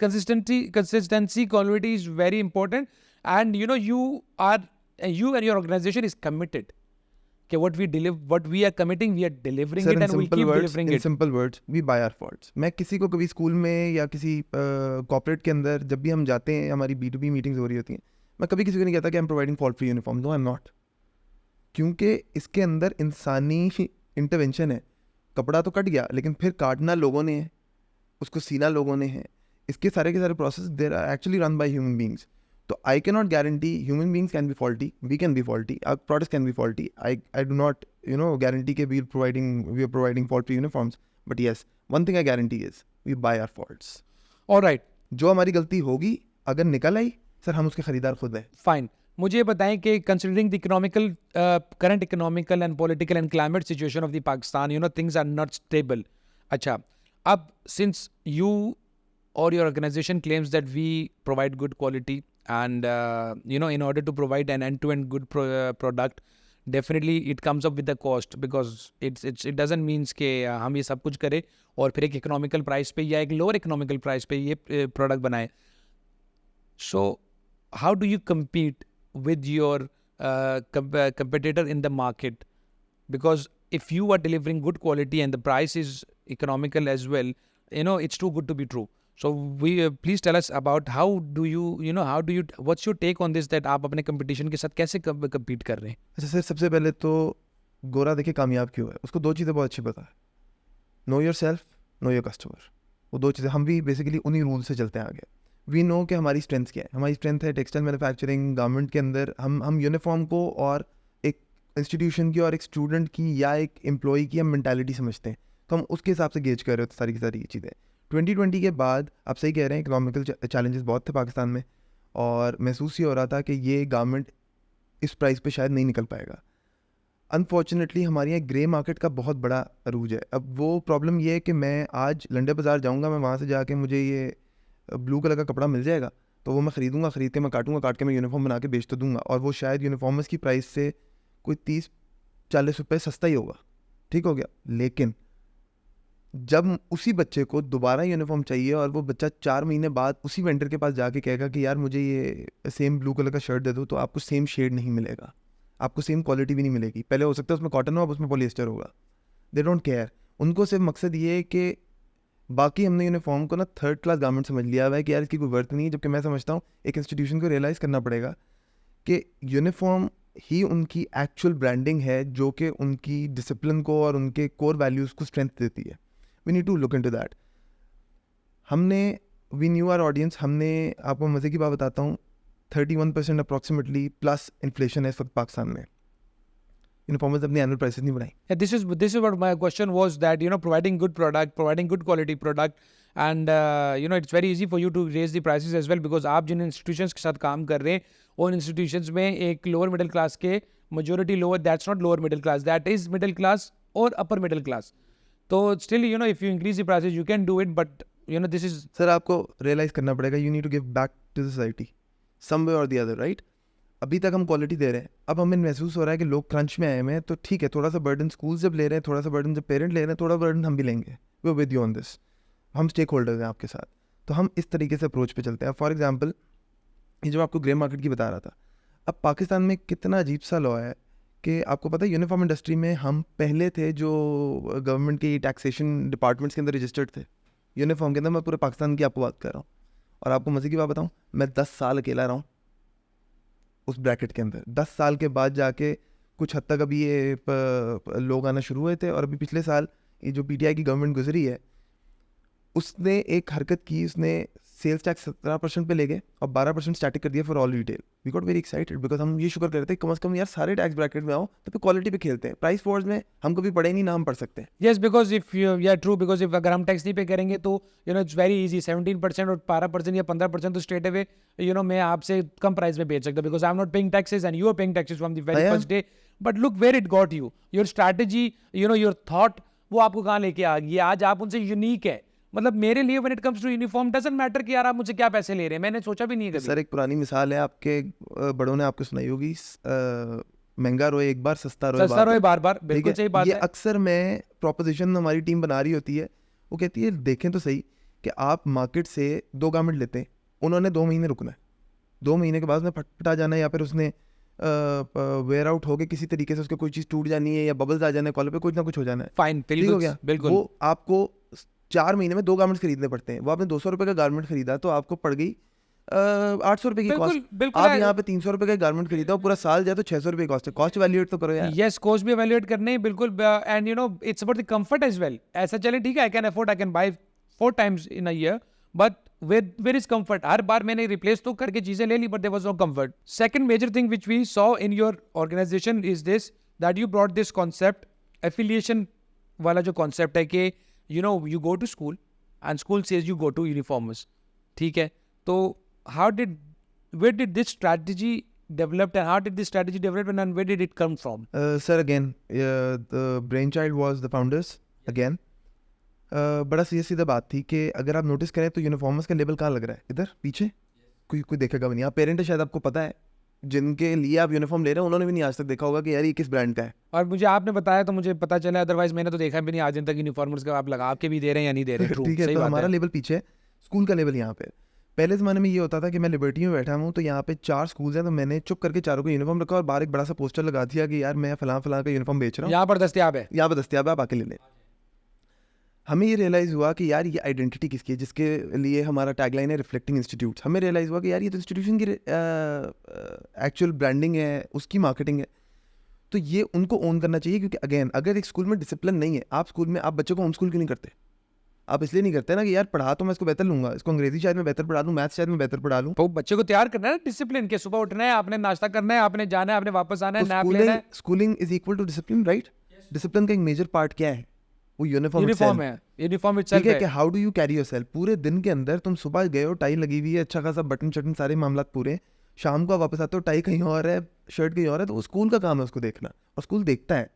consistency, quality is very important, and you and your organization is committed. कि what we are committing, we are delivering Sir, it, and we'll keep delivering in it. simple words, we buy our faults. मैं किसी को कभी school में या किसी corporate के अंदर जब भी हम जाते हैं, हमारी B2B मीटिंग्स हो रही होती हैं, मैं कभी किसी को नहीं कहता कि I am providing fault free uniform. No, I am not, क्योंकि इसके अंदर इंसानी इंटरवेंशन है। कपड़ा तो कट गया, लेकिन फिर काटना लोगों ने है, उसको सीना लोगों ने है, इसके सारे के सारे process there are actually run by human beings. तो I can not guarantee human beings can be faulty, we can be faulty, our products can be faulty. I do not guarantee के we are providing fault free uniforms, but yes, one thing I guarantee is we buy our faults. All right, जो हमारी गलती होगी अगर निकल आई, sir हम उसके खरीदार खुद हैं। fine. मुझे ये बताएं कि considering the current economical and political and climate situation of the Pakistan, things are not stable. अच्छा, अब since you or your organization claims that we provide good quality and in order to provide an end-to-end good product, definitely it comes up with the cost, because it doesn't means कि हम ये सब कुछ करें और फिर एक economical price पे या एक lower economical price पे ये product बनाए. So how do you compete with your competitor in the market? Because if you are delivering good quality and the price is economical as well, it's too good to be true. So please tell us about how do you what's your take on this, that आप अपने competition के साथ कैसे compete कर रहे हैं? अच्छा sir, सबसे पहले तो गोरा देखिए कामयाब क्यों है, उसको दो चीज़ें बहुत अच्छी पता है, know your self, know your customer. वो दो चीज़ें हम भी बेसिकली उन्हीं रूल से चलते हैं आगे। वी नो कि हमारी स्ट्रेंथ क्या है। हमारी स्ट्रेंथ है टेक्सटाइल मैन्युफैक्चरिंग, गारमेंट के अंदर हम यूनिफॉर्म को और एक इंस्टीट्यूशन की और एक स्टूडेंट की या एक एम्प्लॉई की हम मैंटालिटी समझते हैं, तो हम उसके हिसाब से गेज कर रहे होते सारी की सारी चीज़ें। 2020 के बाद आप सही कह रहे हैं, इकोनॉमिकल चैलेंजेस बहुत थे पाकिस्तान में, और महसूस ये हो रहा था कि ये गारमेंट इस प्राइस पे शायद नहीं निकल पाएगा। अनफॉर्चुनेटली हमारे यहाँ ग्रे मार्केट का बहुत बड़ा अरूज है। अब वो प्रॉब्लम ये है कि मैं आज लंडे बाज़ार जाऊँगा, मैं वहाँ से जाके मुझे ये ब्लू कलर का कपड़ा मिल जाएगा, तो वो मैं ख़रीदूँगा, ख़रीद के मैं काटूँगा, काट के मैं यूनिफॉर्म बना के बेच तो दूँगा, और वो शायद यूनिफॉर्म्स की प्राइस से कोई 30-40 रुपये सस्ता ही होगा, ठीक हो गया। लेकिन जब उसी बच्चे को दोबारा यूनिफॉर्म चाहिए और वो बच्चा 4 महीने बाद उसी वेंडर के पास जाके कहेगा कि यार मुझे ये सेम ब्लू कलर का शर्ट दे दो, तो आपको सेम शेड नहीं मिलेगा, आपको सेम क्वालिटी भी नहीं मिलेगी। पहले हो सकता है उसमें कॉटन हो, अब उसमें पॉलिएस्टर होगा। दे डोंट केयर, उनको सिर्फ मकसद ये है कि बाकी हमने यूनिफॉर्म को ना थर्ड क्लास गारमेंट समझ लिया हुआ है कि यार इसकी कोई वर्थ नहीं है। जबकि मैं समझता हूँ एक इंस्टीट्यूशन को रियलाइज़ करना पड़ेगा कि यूनिफॉर्म ही उनकी एक्चुअल ब्रांडिंग है, जो कि उनकी डिसिप्लिन को और उनके कोर वैल्यूज़ को स्ट्रेंथ देती है। We need to look into that. We knew our audience, हमने आपको मज़े की बात बताता हूँ, 31% अप्रॉक्सीमेटली प्लस इन्फ्लेशन है इस वक्त पाकिस्तान में। यूनिफॉर्म्स अपनी एनुअल प्राइसेस नहीं बढ़ाई। Yeah, this is what my question was, that providing good product, providing good quality product, and it's very easy for you to raise the prices as well, because आप जिन institutions के साथ काम कर रहे हैं उन institutions में एक lower middle class के majority lower, that's not lower middle class, that is middle class or upper middle class. तो still if you increase the prices you can do it, but this is sir आपको realise करना पड़ेगा, you need to give back to society some way और the other, right. अभी तक हम quality दे रहे हैं, अब हमें महसूस हो रहा है कि लोग क्रंच में आए हुए हैं, तो ठीक है, थोड़ा सा बर्डन स्कूल जब ले रहे हैं, थोड़ा सा बर्डन जब पेरेंट ले रहे हैं, थोड़ा बर्डन हम भी लेंगे। We with you on this, हम स्टेक होल्डर्स हैं आपके साथ, तो हम इस तरीके से अप्रोच पे चलते हैं। फॉर एग्जांपल, ये जो आपको ग्रे मार्केट की बता रहा था, अब पाकिस्तान में कितना अजीब सा लॉ है कि आपको पता है यूनिफॉर्म इंडस्ट्री में हम पहले थे जो गवर्नमेंट की टैक्सेशन डिपार्टमेंट्स के अंदर रजिस्टर्ड थे यूनिफॉर्म के अंदर। मैं पूरे पाकिस्तान की आपको बात कर रहा हूँ, और आपको मज़े की बात बताऊँ, मैं 10 साल अकेला रहा हूँ, उस ब्रैकेट के अंदर। 10 साल के बाद जाके कुछ हद तक अभी ये लोग आना शुरू हुए थे, और अभी पिछले साल ये जो पीटीआई की गवर्नमेंट गुजरी है उसने एक हरकत की, उसने सेल्स टैक्स 17% पे ले गए और 12% स्टैटिक कर दिया for all retail. We got very excited because हम ये शुक्र कर रहे थे कम से कम यार सारे टैक्स ब्रैकेट में आओ, तो फिर क्वालिटी पे खेलते हैं। प्राइस वॉर्स में हम कभी पढ़े नहीं ना हम पढ़ सकते हैं। यस, बिकॉज इफ या ट्रू, बिकॉज इफ अगर हम टैक्स नहीं पे करेंगे तो इट्स वेरी इजी, 17% और 12% या 15% तो स्ट्रेट अवे मैं आपसे कम प्राइस में बेच सकता हूँ, because I am not paying taxes and you are paying taxes from the very Yeah. First day. But look where it got you, your strategy, your thought, वो आपको कहाँ लेके आ गई है। आज आप उनसे यूनिक है। मतलब मेरे लिए when it comes to uniform doesn't matter कि यार आप मुझे क्या पैसे ले रहे हैं, मैंने सोचा भी नहीं है कभी। सर एक पुरानी मिसाल है, आपके बड़ों ने आपको सुनाई होगी, महंगा रोए एक बार, सस्ता रोए बार बार, ठीक बिल्कुल है? सही बात ये है। अक्सर मैं प्रोपोजिशन हमारी टीम बना रही होती है, वो कहती है देखें तो सही कि आप मार्केट से 2 गारमेंट लेते हैं, उन्होंने 2 महीने रुकना है, 2 महीने के बाद उसने फटफटा जाना है, या फिर उसने वेयर आउट हो के किसी तरीके से उसके कोई चीज़ टूट जानी है या बबल्स आ जाने कॉलर पे, कुछ ना कुछ हो जाना है। फाइन, ठीक हो बिल्कुल गया? बिल्कुल। वो आपको 4 महीने में 2 गारमेंट्स खरीदने पड़ते हैं। वो आपने 200 रुपये का गारमेंट खरीदा तो आपको पड़ गई 800 रुपये की बिल्कुल कॉस्ट। बिल्कुल। आप यहाँ पे 300 रुपये का गारमेंट खरीदा हो, पूरा साल जाए तो 600 रुपये कॉस्ट है। कॉस्ट वैल्यूएट तो करो यार। यस, कॉस्ट भी एवेल्युएट करने ही बिल्कुल, and it's about the comfort as well. ऐसा चले ठीक है, I can afford, I can buy 4 times in a year, but where is comfort. हर बार मैंने रिप्लेस तो करके चीजें ले ली, but there was no comfort. Second major thing which we saw in your organisation is this, that you brought this concept, affiliation वाला जो कॉन्सेप्ट है कि you go to school and school says you go to uniforms. ठीक है, तो where did this strategy developed and how did this strategy develop and where did it come from? Sir, again, the brainchild was the founders again. बड़ा सीधा बात थी कि अगर आप नोटिस करें तो यूनिफॉर्म्स का लेबल कहाँ लग रहा है, इधर पीछे। कोई देखेगा भी नहीं। आप पेरेंट है, शायद आपको पता है, जिनके लिए आप यूनिफॉर्म ले रहे हैं उन्होंने भी नहीं आज तक देखा होगा कि यार ये किस ब्रांड का है। और मुझे आपने बताया तो मुझे पता चला, अदरवाइज मैंने तो देखा भी नहीं आज दिन तक यूनिफॉर्मर्स का आप लगा के भी दे रहे हैं या नहीं दे रहे। True, ठीक है, सही तो बात हमारा है। लेवल पीछे है, स्कूल का लेवल यहाँ पे। पहले ज़माने में ये होता था कि मैं लिबर्टी में बैठा हूँ तो यहाँ पे 4 स्कूल्स हैं, तो मैंने चुप करके चारों को यूनिफॉर्म रखा और बाहर एक बड़ा सा पोस्टर लगा दिया कि यार मैं फलां का यूनिफॉर्म बेच रहा हूँ, यहाँ पर दस्तयाब है। यहाँ पे दस्तियाब है, आप आके ले लें। हमें ये रियलाइज़ हुआ कि यार ये आइडेंटिटी किसकी है, जिसके लिए हमारा टैगलाइन है रिफ्लेक्टिंग इंस्टीट्यूट। हमें रियलाइज़ हुआ कि यार ये तो इंस्टीट्यूशन की एक्चुअल ब्रांडिंग है, उसकी मार्केटिंग है, तो ये उनको ओन करना चाहिए। क्योंकि अगेन अगर एक स्कूल में डिसिप्लिन नहीं है, आप स्कूल में आप बच्चों को होम स्कूल क्यों नहीं करते? आप इसलिए नहीं करते ना कि यार पढ़ा तो मैं इसको बेहतर लूंगा, इसको अंग्रेजी शायद मैं बेहतर पढ़ा लूँ, मैथ्स शायद मैं बेहतर पढ़ा लूँ। तो बच्चे को तैयार करना है डिसिप्लिन के, सुबह उठना है, आपने नाश्ता करना है, आपने जाना है, आपने वापस आना है, नैप लेना है। Schooling is equal to discipline, right? Discipline का एक मेजर पार्ट क्या है? वो यूनिफॉर्म है, यूनिफॉर्म ठीक इटसेल्फ है है। कि how do you carry yourself. पूरे दिन के अंदर तुम सुबह गए हो, टाई लगी हुई है, अच्छा खासा बटन शटन सारे मामलात पूरे, शाम को आप वापस आते हो, टाई कहीं और है, शर्ट कहीं और है, तो वो स्कूल का काम है उसको देखना, और स्कूल देखता है,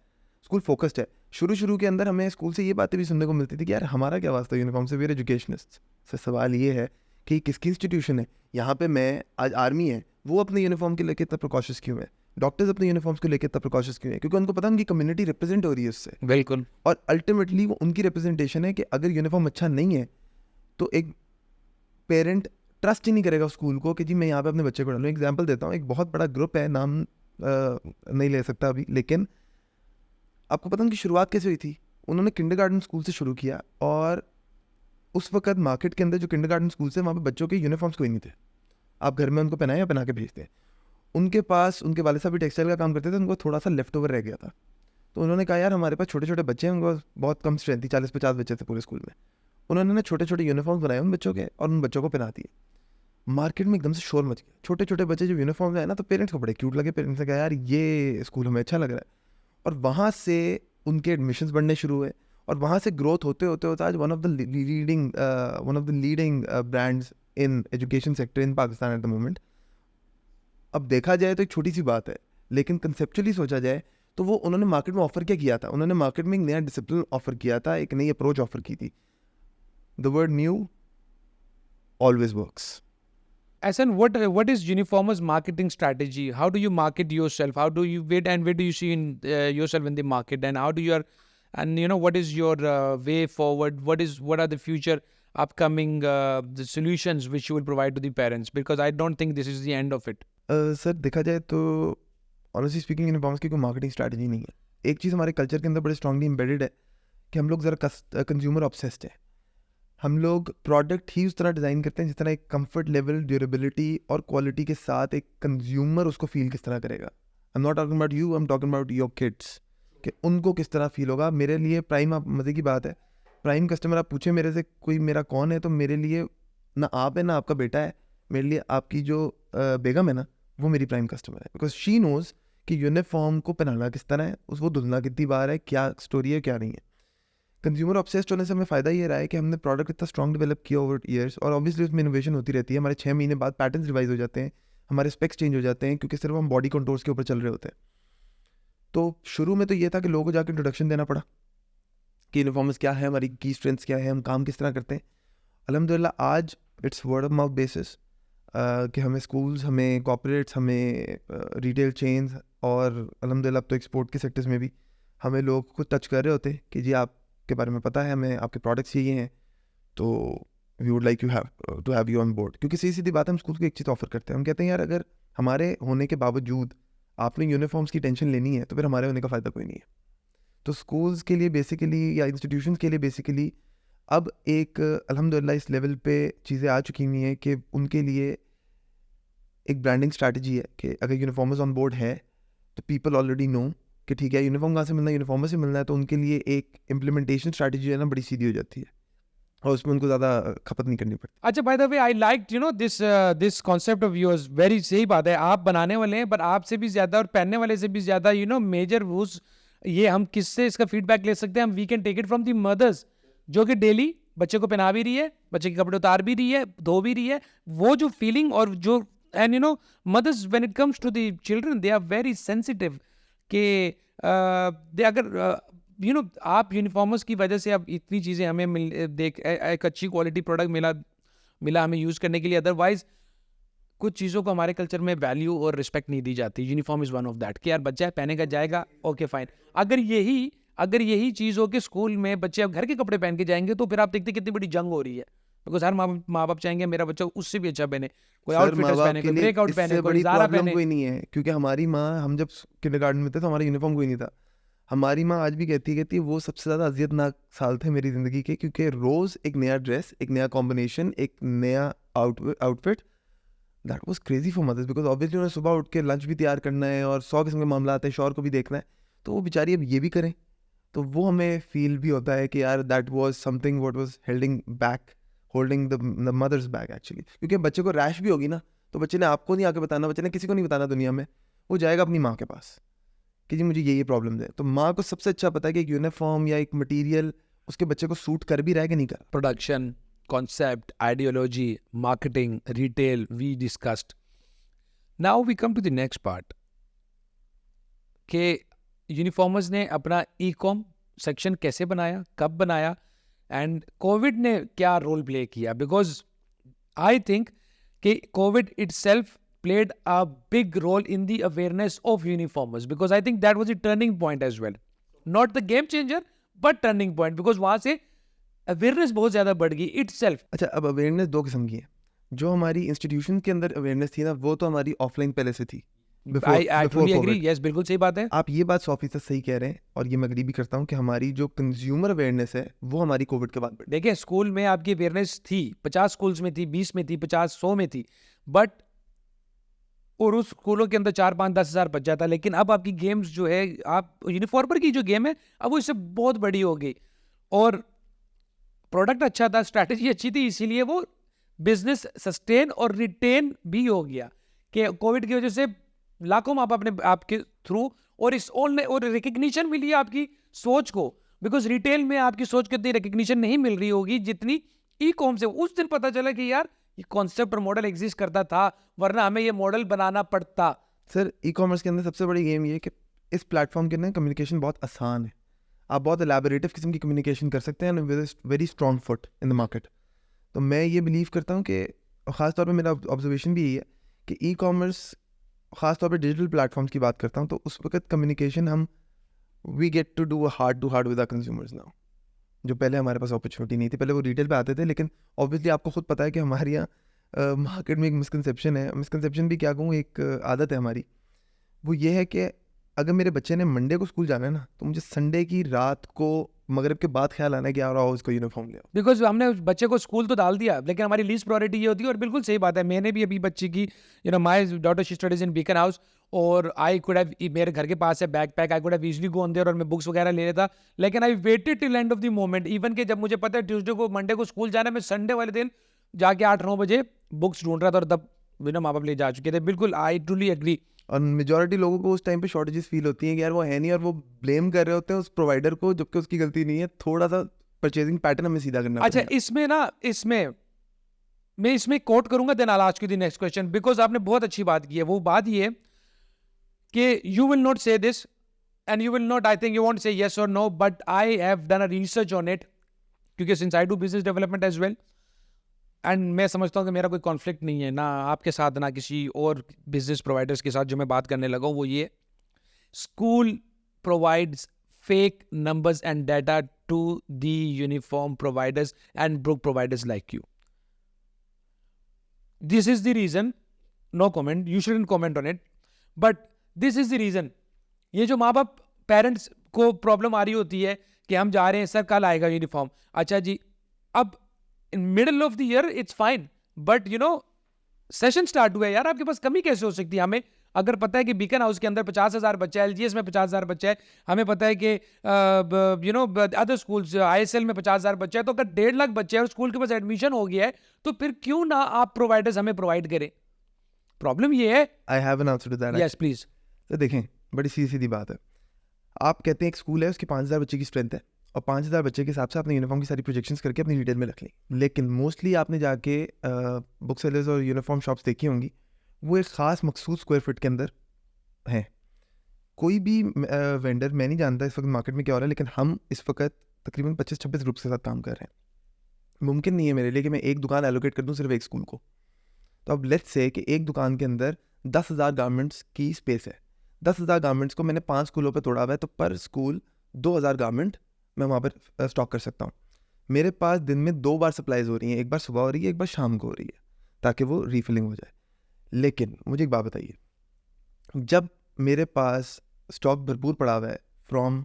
स्कूल फोकस्ड है। शुरू के अंदर हमें स्कूल से ये बातें भी सुनने को मिलती थी कि यार हमारा क्या वास्ता यूनिफॉर्म से, वीर एजुकेशनिस्ट से। सवाल ये है कि किसकी इंस्टीट्यूशन है? यहाँ पे मैं आज आर्मी है, वो अपने यूनिफॉर्म के लेके इतना प्रिकॉशस क्यों है? डॉक्टर्स अपने यूनिफॉर्म्स को लेकर इतना प्रिकॉशस क्यों है? क्योंकि उनको पता है उनकी कम्युनिटी रिप्रेजेंट हो रही है उससे, बिल्कुल। और अल्टीमेटली वो उनकी रिप्रेजेंटेशन है कि अगर यूनिफॉर्म अच्छा नहीं है तो एक पेरेंट ट्रस्ट ही नहीं करेगा स्कूल को कि जी मैं यहाँ पे अपने बच्चे को डालूँ। एग्जांपल देता हूँ, एक बहुत बड़ा ग्रुप है, नाम नहीं ले सकता अभी, लेकिन आपको पता उनकी शुरुआत कैसे हुई थी? उन्होंने किंडरगार्टन स्कूल से शुरू किया, और उस वक्त मार्केट के अंदर जो किंडरगार्टन स्कूल से वहाँ पे बच्चों के यूनिफॉर्म्स कोई नहीं थे। आप घर में उनको पहनाए या पहना के भेजते। उनके पास उनके वाले साहब भी टेक्सटाइल का काम करते थे, उनको थोड़ा सा लेफ्ट ओवर रह गया था, तो उन्होंने कहा यार हमारे पास छोटे छोटे बच्चे हैं, उनको बहुत कम स्ट्रेंथ थी, 40-50 बच्चे थे पूरे स्कूल में। उन्होंने ना छोटे छोटे यूनिफॉर्म्स बनाए उन बच्चों के, और उन बच्चों को पहना दिए। मार्केट में एकदम से शोर मच गया, छोटे छोटे बच्चे जो यूनिफॉर्म आए ना, तो पेरेंट्स को बड़े क्यूट लगे। पेरेंट्स ने कहा यार ये स्कूल हमें अच्छा लग रहा है, और वहाँ से उनके एडमिशन्स बढ़ने शुरू हुए, और वहाँ से ग्रोथ होते होते आज one of the leading brands in education sector in Pakistan at the moment. अब देखा जाए तो एक छोटी सी बात है, लेकिन कंसेप्चुअली सोचा जाए तो वो उन्होंने मार्केट में ऑफर क्या किया था? उन्होंने मार्केट में एक नया डिसिप्लिन ऑफर किया था, एक नई अप्रोच ऑफर की थी। The word new always works. Asan, what is Uniformers marketing strategy? How do you market yourself? How do you where do you see in yourself in the market, and how do you what is your way forward? What are the future upcoming the solutions which you will provide to the parents? Because I don't think this is the end of it. Sir देखा जाए तो honestly speaking uniforms की कोई marketing strategy नहीं है। एक चीज़ हमारे culture के अंदर बड़े स्ट्रांगली एम्बेडेड है कि हम लोग ज़रा कंज्यूमर ऑब्सेस्ड है। हम लोग प्रोडक्ट ही उस तरह डिज़ाइन करते हैं जिस तरह एक कंफर्ट लेवल, ड्यूरेबिलिटी और क्वालिटी के साथ एक कंज्यूमर उसको फील किस तरह करेगा। आई am not talking about you, I am talking about your kids, कि उनको किस तरह फील होगा। मेरे लिए प्राइम, आप मज़े की बात है, प्राइम कस्टमर आप पूछे मेरे से कोई मेरा कौन है, तो मेरे लिए ना आप है ना आपका बेटा है, मेरे लिए आपकी जो बेगम है ना, वो मेरी प्राइम कस्टमर है। बिकॉज शी नोज़ कि यूनिफॉर्म को पहनाना किस तरह है, वो धुलना कितनी बार है, क्या स्टोरी है क्या नहीं है। कंज्यूमर ऑब्सेस्ड होने से हमें फ़ायदा ये रहा है कि हमने प्रोडक्ट इतना स्ट्रॉन्ग डेवलप किया ओवर ईयर्स, और ऑब्वियसली उसमें इनोवेशन होती रहती है। हमारे 6 महीने बाद पैटर्न्स रिवाइज हो जाते हैं, हमारे स्पेक्स चेंज हो जाते हैं, क्योंकि सिर्फ हम बॉडी कंटूर्स के ऊपर चल रहे होते हैं। तो शुरू में तो ये था कि लोगों को जाकर इंट्रोडक्शन देना पड़ा कि यूनिफॉर्म्स क्या है, हमारी की स्ट्रेंथ्स क्या है, हम काम किस तरह करते हैं। अल्हम्दुलिल्लाह आज it's word of mouth basis कि हमें स्कूल्स, हमें कॉर्पोरेट्स, हमें रिटेल चेन्स, और अल्हम्दुलिल्लाह अब तो एक्सपोर्ट के सेक्टर्स में भी हमें लोग खुद टच कर रहे होते हैं कि जी आपके बारे में पता है, हमें आपके प्रोडक्ट्स ये हैं, तो we would like to have you on board. क्योंकि सीधी सीधी बात है, हम स्कूल को एक चीज़ ऑफर करते हैं, हम कहते हैं यार अगर हमारे होने के बावजूद आपने यूनिफॉर्म्स की टेंशन लेनी है तो फिर हमारे होने का फ़ायदा कोई नहीं है। तो स्कूल्स के लिए बेसिकली, या इंस्टीट्यूशंस के लिए बेसिकली अब एक अल्हम्दुलिल्लाह इस लेवल पे चीज़ें आ चुकी हुई हैं कि उनके लिए एक ब्रांडिंग स्ट्रैटेजी है कि अगर यूनिफॉर्मर्स ऑन बोर्ड है तो पीपल ऑलरेडी नो कि ठीक है यूनिफॉर्म कहाँ से मिलना है, यूनिफॉर्मर से मिलना है, तो उनके लिए एक इम्प्लीमेंटेशन स्ट्रैटेजी है ना बड़ी सीधी हो जाती है, और उसमें उनको ज़्यादा खपत नहीं करनी पड़ती। अच्छा, bye the way I like this concept of yours, very सही बात है। आप बनाने वाले हैं, पर आपसे भी ज्यादा और पहनने वाले से भी ज्यादा मेजर वूज, ये हम किससे इसका फीडबैक ले सकते हैं? हम we can take it from the mothers, जो कि डेली बच्चे को पहना भी रही है, बच्चे के कपड़े उतार भी रही है, धो भी रही है। वो जो फीलिंग और जो, and mothers when it comes to the children they are very sensitive कि दे अगर आप यूनिफॉर्मर्स की वजह से अब इतनी चीज़ें हमें एक अच्छी क्वालिटी प्रोडक्ट मिला हमें यूज़ करने के लिए। अदरवाइज कुछ चीज़ों को हमारे कल्चर में वैल्यू और रिस्पेक्ट नहीं दी जाती। Uniform is one of that कि यार बच्चा है, पहनेगा जाएगा, ओके फाइन। अगर यही चीज़ हो कि स्कूल में बच्चे अब घर के कपड़े पहन के जाएंगे, तो फिर आप देखते कितनी बड़ी जंग हो रही है। बिकॉज हर माँ बाप चाहेंगे मेरा बच्चा उससे भी अच्छा पहने, कोई सर आउटफिटर्स माँ बाप पहने, के कोई लिए ब्रेकआउट इससे पहने, कोई बड़ी ज़ारा प्रॉब्लम पहने। कोई नहीं है, क्योंकि हमारी माँ, हम जब किंडरगार्टन में थे तो हमारा यूनिफॉर्म कोई नहीं था। हमारी माँ आज भी कहती है वो सबसे ज़्यादा अजियतनाक साल थे मेरी ज़िंदगी के, क्योंकि रोज़ एक नया ड्रेस, एक नया कॉम्बिनेशन, एक नया outfit. That was crazy for mothers, because obviously उन्हें सुबह उठ के लंच भी तैयार करना है और 100 किस्म के मामला आते हैं, शौहर को भी देखना है, तो वो बेचारी अब ये भी करें, तो वो हमें फील भी होता है कि यार that was something what was holding the mothers back actually. क्योंकि बच्चे को रैश भी होगी ना, तो बच्चे ने आपको नहीं आके बताना, बच्चे ने किसी को नहीं बताना दुनिया में, वो जाएगा अपनी माँ के पास कि जी मुझे ये प्रॉब्लम है। तो माँ को सबसे अच्छा पता है कि एक यूनिफॉर्म या एक मटेरियल उसके बच्चे को सूट कर भी रहा है कि नहीं कर। Production, concept, ideology, marketing, retail, we discussed. Now we come to the next part कि यूनिफॉर्मर्स ने अपना ई-कॉम सेक्शन कैसे बनाया, कब बनाया, एंड कोविड ने क्या रोल प्ले किया। बिकॉज आई थिंक कि Covid itself played a big role in the awareness of uniformers, because I think that was a turning point as well. Not the game changer, but turning point, because वहाँ से awareness बहुत ज़्यादा बढ़ गई itself. अच्छा, अब awareness दो किस्म की है। जो हमारी इंस्टीट्यूशन के अंदर अवेयरनेस थी ना, वो तो हमारी ऑफलाइन पहले से थी। I truly agree. Yes, बिल्कुल सही बात है। आप ये बात 100% सही कह रहे हैं, और ये मैं एग्री भी करता हूँ कि हमारी जो कंज्यूमर अवेयरनेस है वो हमारी कोविड के बाद बढ़ी। देखिए, स्कूल में आपकी अवेयरनेस थी, 50 स्कूल्स में थी, 20 में थी, 50, 100 में थी, बट और उस स्कूलों के अंदर 4, 5, 10 हज़ार बच जाता। लेकिन अब आपकी गेम्स जो है, आप यूनिफॉर्मर की जो गेम है, अब वो इससे बहुत बड़ी हो गई, और प्रोडक्ट अच्छा था, स्ट्रैटेजी अच्छी थी, इसीलिए वो बिजनेस सस्टेन और रिटेन भी हो गया कि कोविड की वजह से लाखों माँ बाप ने आपके थ्रू और इस और रिकग्निशन मिली आपकी सोच को। बिकॉज रिटेल में आपकी सोच को इतनी रिकग्निशन नहीं मिल रही होगी जितनी ई कॉम से। उस दिन पता चला कि यार ये कॉन्सेप्ट और मॉडल एग्जिस्ट करता था, वरना हमें ये मॉडल बनाना पड़ता। सर ई कॉमर्स के अंदर सबसे बड़ी गेम ये है कि इस प्लेटफॉर्म के अंदर कम्युनिकेशन बहुत आसान है। आप बहुत एलैबोरेटिव किस्म की कम्युनिकेशन कर सकते हैं with very strong foot in the market. तो मैं ये बिलीव करता हूँ कि ख़ास तौर पे मेरा ऑब्जर्वेशन भी यही है कि ई कॉमर्स, ख़ास तौर पे डिजिटल प्लेटफॉर्म्स की बात करता हूँ, तो उस वक्त कम्युनिकेशन हम we get to do heart to heart with our consumers now, जो पहले हमारे पास अपॉर्चुनिटी नहीं थी। पहले वो रिटेल पे आते थे, लेकिन ऑब्वियसली आपको खुद पता है कि हमारे यहाँ मार्केट में एक मिसकंसेप्शन है, मिसकंसेप्शन भी क्या कहूँ, एक आदत है हमारी, वो ये है कि अगर मेरे बच्चे ने मंडे को स्कूल जाना है ना, तो मुझे संडे की रात को मगरिब के बाद ख्याल आना है कि यार आओ उसको यूनिफॉर्म ले आओ। बिकॉज हमने उस बच्चे को स्कूल तो डाल दिया, लेकिन हमारी लीस्ट प्रायोरिटी ये होती है। और बिल्कुल सही बात है, मैंने भी अभी बच्ची की my daughter she studies in beacon house, और आई कुड हैव, मेरे घर के पास है back pack, I could have easily go on their और मैं बुक्स वगैरह ले लेता, लेकिन I waited till end of the moment. Even कि जब मुझे पता है ट्यूसडे को मंडे को स्कूल जाना है, मैं संडे वाले दिन जाके 8-9 बजे बुक्स ढूंढ रहा था, और तब माँ बाप ले जा चुके थे। बिल्कुल, आई ट्रूली एग्री। और मेजॉरिटी लोगों को उस टाइम पे शॉर्टेजेस फील होती हैं कि यार वो है नहीं, और वो ब्लेम कर रहे होते हैं उस प्रोवाइडर को, जबकि उसकी गलती नहीं है। थोड़ा सा परचेजिंग पैटर्न हमें सीधा करना अच्छा, पड़ेगा। मैं इसमें कोट करूंगा, then I ask you the next question, because आपने बहुत अच्छी बात की है। वो बात ये कि you will not say this and you will not, I think you want say yes और no, but I have done a research on it, क्योंकि since I do business development as well, and मैं समझता हूँ कि मेरा कोई conflict नहीं है, ना आपके साथ ना किसी और बिजनेस प्रोवाइडर्स के साथ जो मैं बात करने लगा हूँ। वो ये, school provides fake numbers and data to the uniform providers and book providers like you. This is the reason, no comment, you shouldn't comment on it, but this is the reason. ये जो माँ बाप parents को problem आ रही होती है कि हम जा रहे हैं सर, कल आएगा यूनिफॉर्म। अच्छा जी, अब in middle of the year it's fine, but session start हुआ है यार, आपके पास कमी कैसे हो सकती है? हमें अगर पता है कि बीकन हाउस के अंदर 50,000 बच्चा है, एलजीएस में 50,000 बच्चा है, हमें पता है कि अदर स्कूल्स आईएसएल में 50,000 बच्चा है, तो अगर 1.5 लाख बच्चे हैं और स्कूल के पास एडमिशन हो गया है, तो फिर क्यों ना आप प्रोवाइडर्स हमें प्रोवाइड करें? प्रॉब्लम ये है। I have an answer to that. Yes please. तो देखें, बड़ी सीधी सीधी बात है। आप कहते हैं एक स्कूल है, उसकी 5,000 बच्चे की स्ट्रेंथ है, और 5,000 बच्चे के हिसाब से आपने यूनिफॉर्म की सारी प्रोजेक्शंस करके अपनी डिटेल में रख ली। लेकिन मोस्टली आपने जाके बुक सेलर्स और यूनिफॉर्म शॉप्स देखी होंगी, वो एक ख़ास मखसूस स्क्वायर फीट के अंदर हैं। कोई भी वेंडर, मैं नहीं जानता इस वक्त मार्केट में क्या हो रहा है, लेकिन हम इस वक्त तकरीबन 25-26 ग्रुप्स के साथ काम कर रहे हैं। मुमकिन नहीं है मेरे लिए कि मैं एक दुकान एलोकेट कर दूं सिर्फ एक स्कूल को। तो अब लेट्स से कि एक दुकान के अंदर 10,000 गारमेंट्स की स्पेस है। 10,000 गारमेंट्स को मैंने 5 स्कूलों पे तोड़ा हुआ है, तो पर स्कूल 2,000 गारमेंट मैं वहाँ पर स्टॉक कर सकता हूँ। मेरे पास दिन में 2 बार सप्लाईज हो रही हैं, एक बार सुबह हो रही है, एक बार शाम को हो रही है, ताकि वो रीफिलिंग हो जाए। लेकिन मुझे एक बात बताइए, जब मेरे पास स्टॉक भरपूर पड़ा हुआ है, फ्रॉम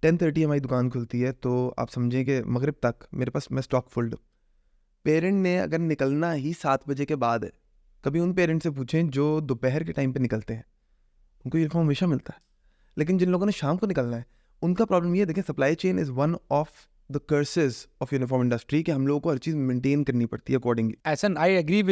10:30 हमारी दुकान खुलती है, तो आप समझें कि मगरिब तक मेरे पास मैं स्टॉक फुल्ड। पेरेंट ने अगर निकलना ही 7 बजे के बाद है, कभी उन पेरेंट से पूछें जो दोपहर के टाइम पे निकलते हैं, उनको यूनिफॉर्म हमेशा मिलता है। लेकिन जिन लोगों ने शाम को निकलना है, उनका प्रॉब्लम ये है। देखें, supply chain is one of the curses of uniform industry, कि हम लोगों को हर चीज़ मेंटेन करनी पड़ती है accordingly. Asan, I agree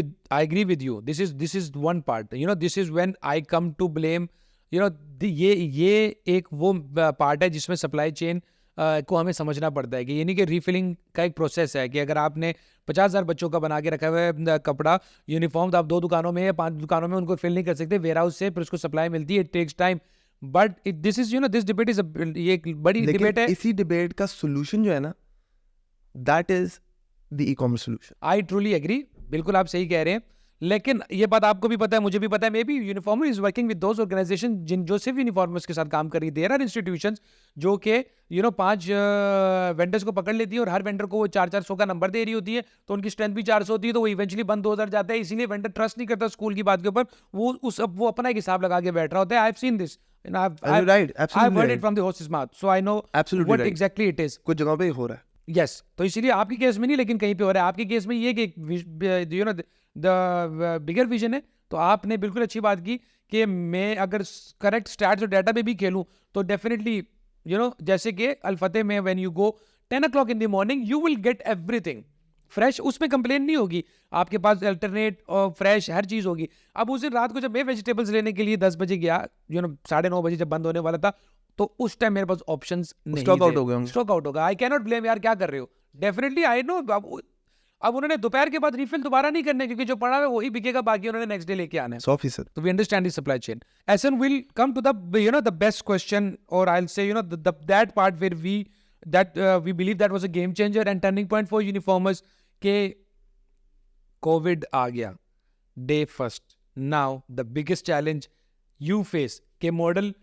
with you. This is one part. This is when I come to blame. ये एक वो पार्ट है जिसमें सप्लाई चेन को हमें समझना पड़ता है कि यानी कि रीफिलिंग का एक प्रोसेस है कि अगर आपने 50,000 बच्चों का बना के रखा हुआ है कपड़ा यूनिफॉर्म, तो आप 2 दुकानों में या 5 दुकानों में उनको फिल नहीं कर सकते। वेयर हाउस से फिर उसको सप्लाई मिलती है, it takes time. But this is this debate is ये एक बड़ी डिबेट है। इसी डिबेट का सोल्यूशन जो है ना, that is the e-commerce solution. I truly agree, बिल्कुल आप सही कह रहे हैं। लेकिन ये बात आपको भी पता है, मुझे भी पता है, may be uniform is working with those organisation जो सिर्फ यूनिफॉर्मर्स के साथ काम कर रही है। देयर आर इंस्टीट्यूशंस जो कि 5 वेंडर्स को पकड़ लेती है और हर वेंडर को वो 400 का नंबर दे रही होती है, तो उनकी स्ट्रेंथ भी 400 होती है, तो वो इवेंचुअली बंद हो जाता है। इसीलिए वेंडर ट्रस्ट नहीं करता स्कूल की बात के ऊपर, वो अपना एक हिसाब लगा के बैठ रहा होता है। I have seen this, I've heard it from the horse's mouth, so I know what exactly it is. कुछ जगहों पे हो रहा है। Yes, तो इसीलिए आपके केस में नहीं, लेकिन कहीं पे हो रहा है। आपके केस में ये कि द बिगर विजन है। तो आपने बिल्कुल अच्छी बात की कि मैं अगर करेक्ट स्टैट्स और डाटा पे भी खेलूं, तो डेफिनेटली जैसे कि अल-फतेह में when you go 10 o'clock in the morning, you will get everything fresh, उसमें कंप्लेन नहीं होगी, आपके पास अल्टरनेट और फ्रेश हर चीज़ होगी। अब उस दिन रात को जब मैं वेजिटेबल्स लेने के लिए 10 बजे गया, 9:30 बजे जब बंद होने वाला था, तो उस टाइम मेरे पास ऑप्शंस नहीं थे, स्टॉक आउट हो गए, स्टॉक आउट होगा। आई कैन नॉट ब्लेम यार, क्या कर रहे हो। Definitely I know. अब उन्होंने दोपहर के बाद रिफिल दोबारा नहीं करने, क्योंकि जो पड़ा है वही बिकेगा, बाकी उन्होंने नेक्स्ट डे लेके आना है। 100%। तो we understand the supply chain. Asan, we'll come to the best question, or I'll say that part where we believe that was a game changer and turning point for uniformers के Covid आ गया day first. Now the biggest challenge you face के model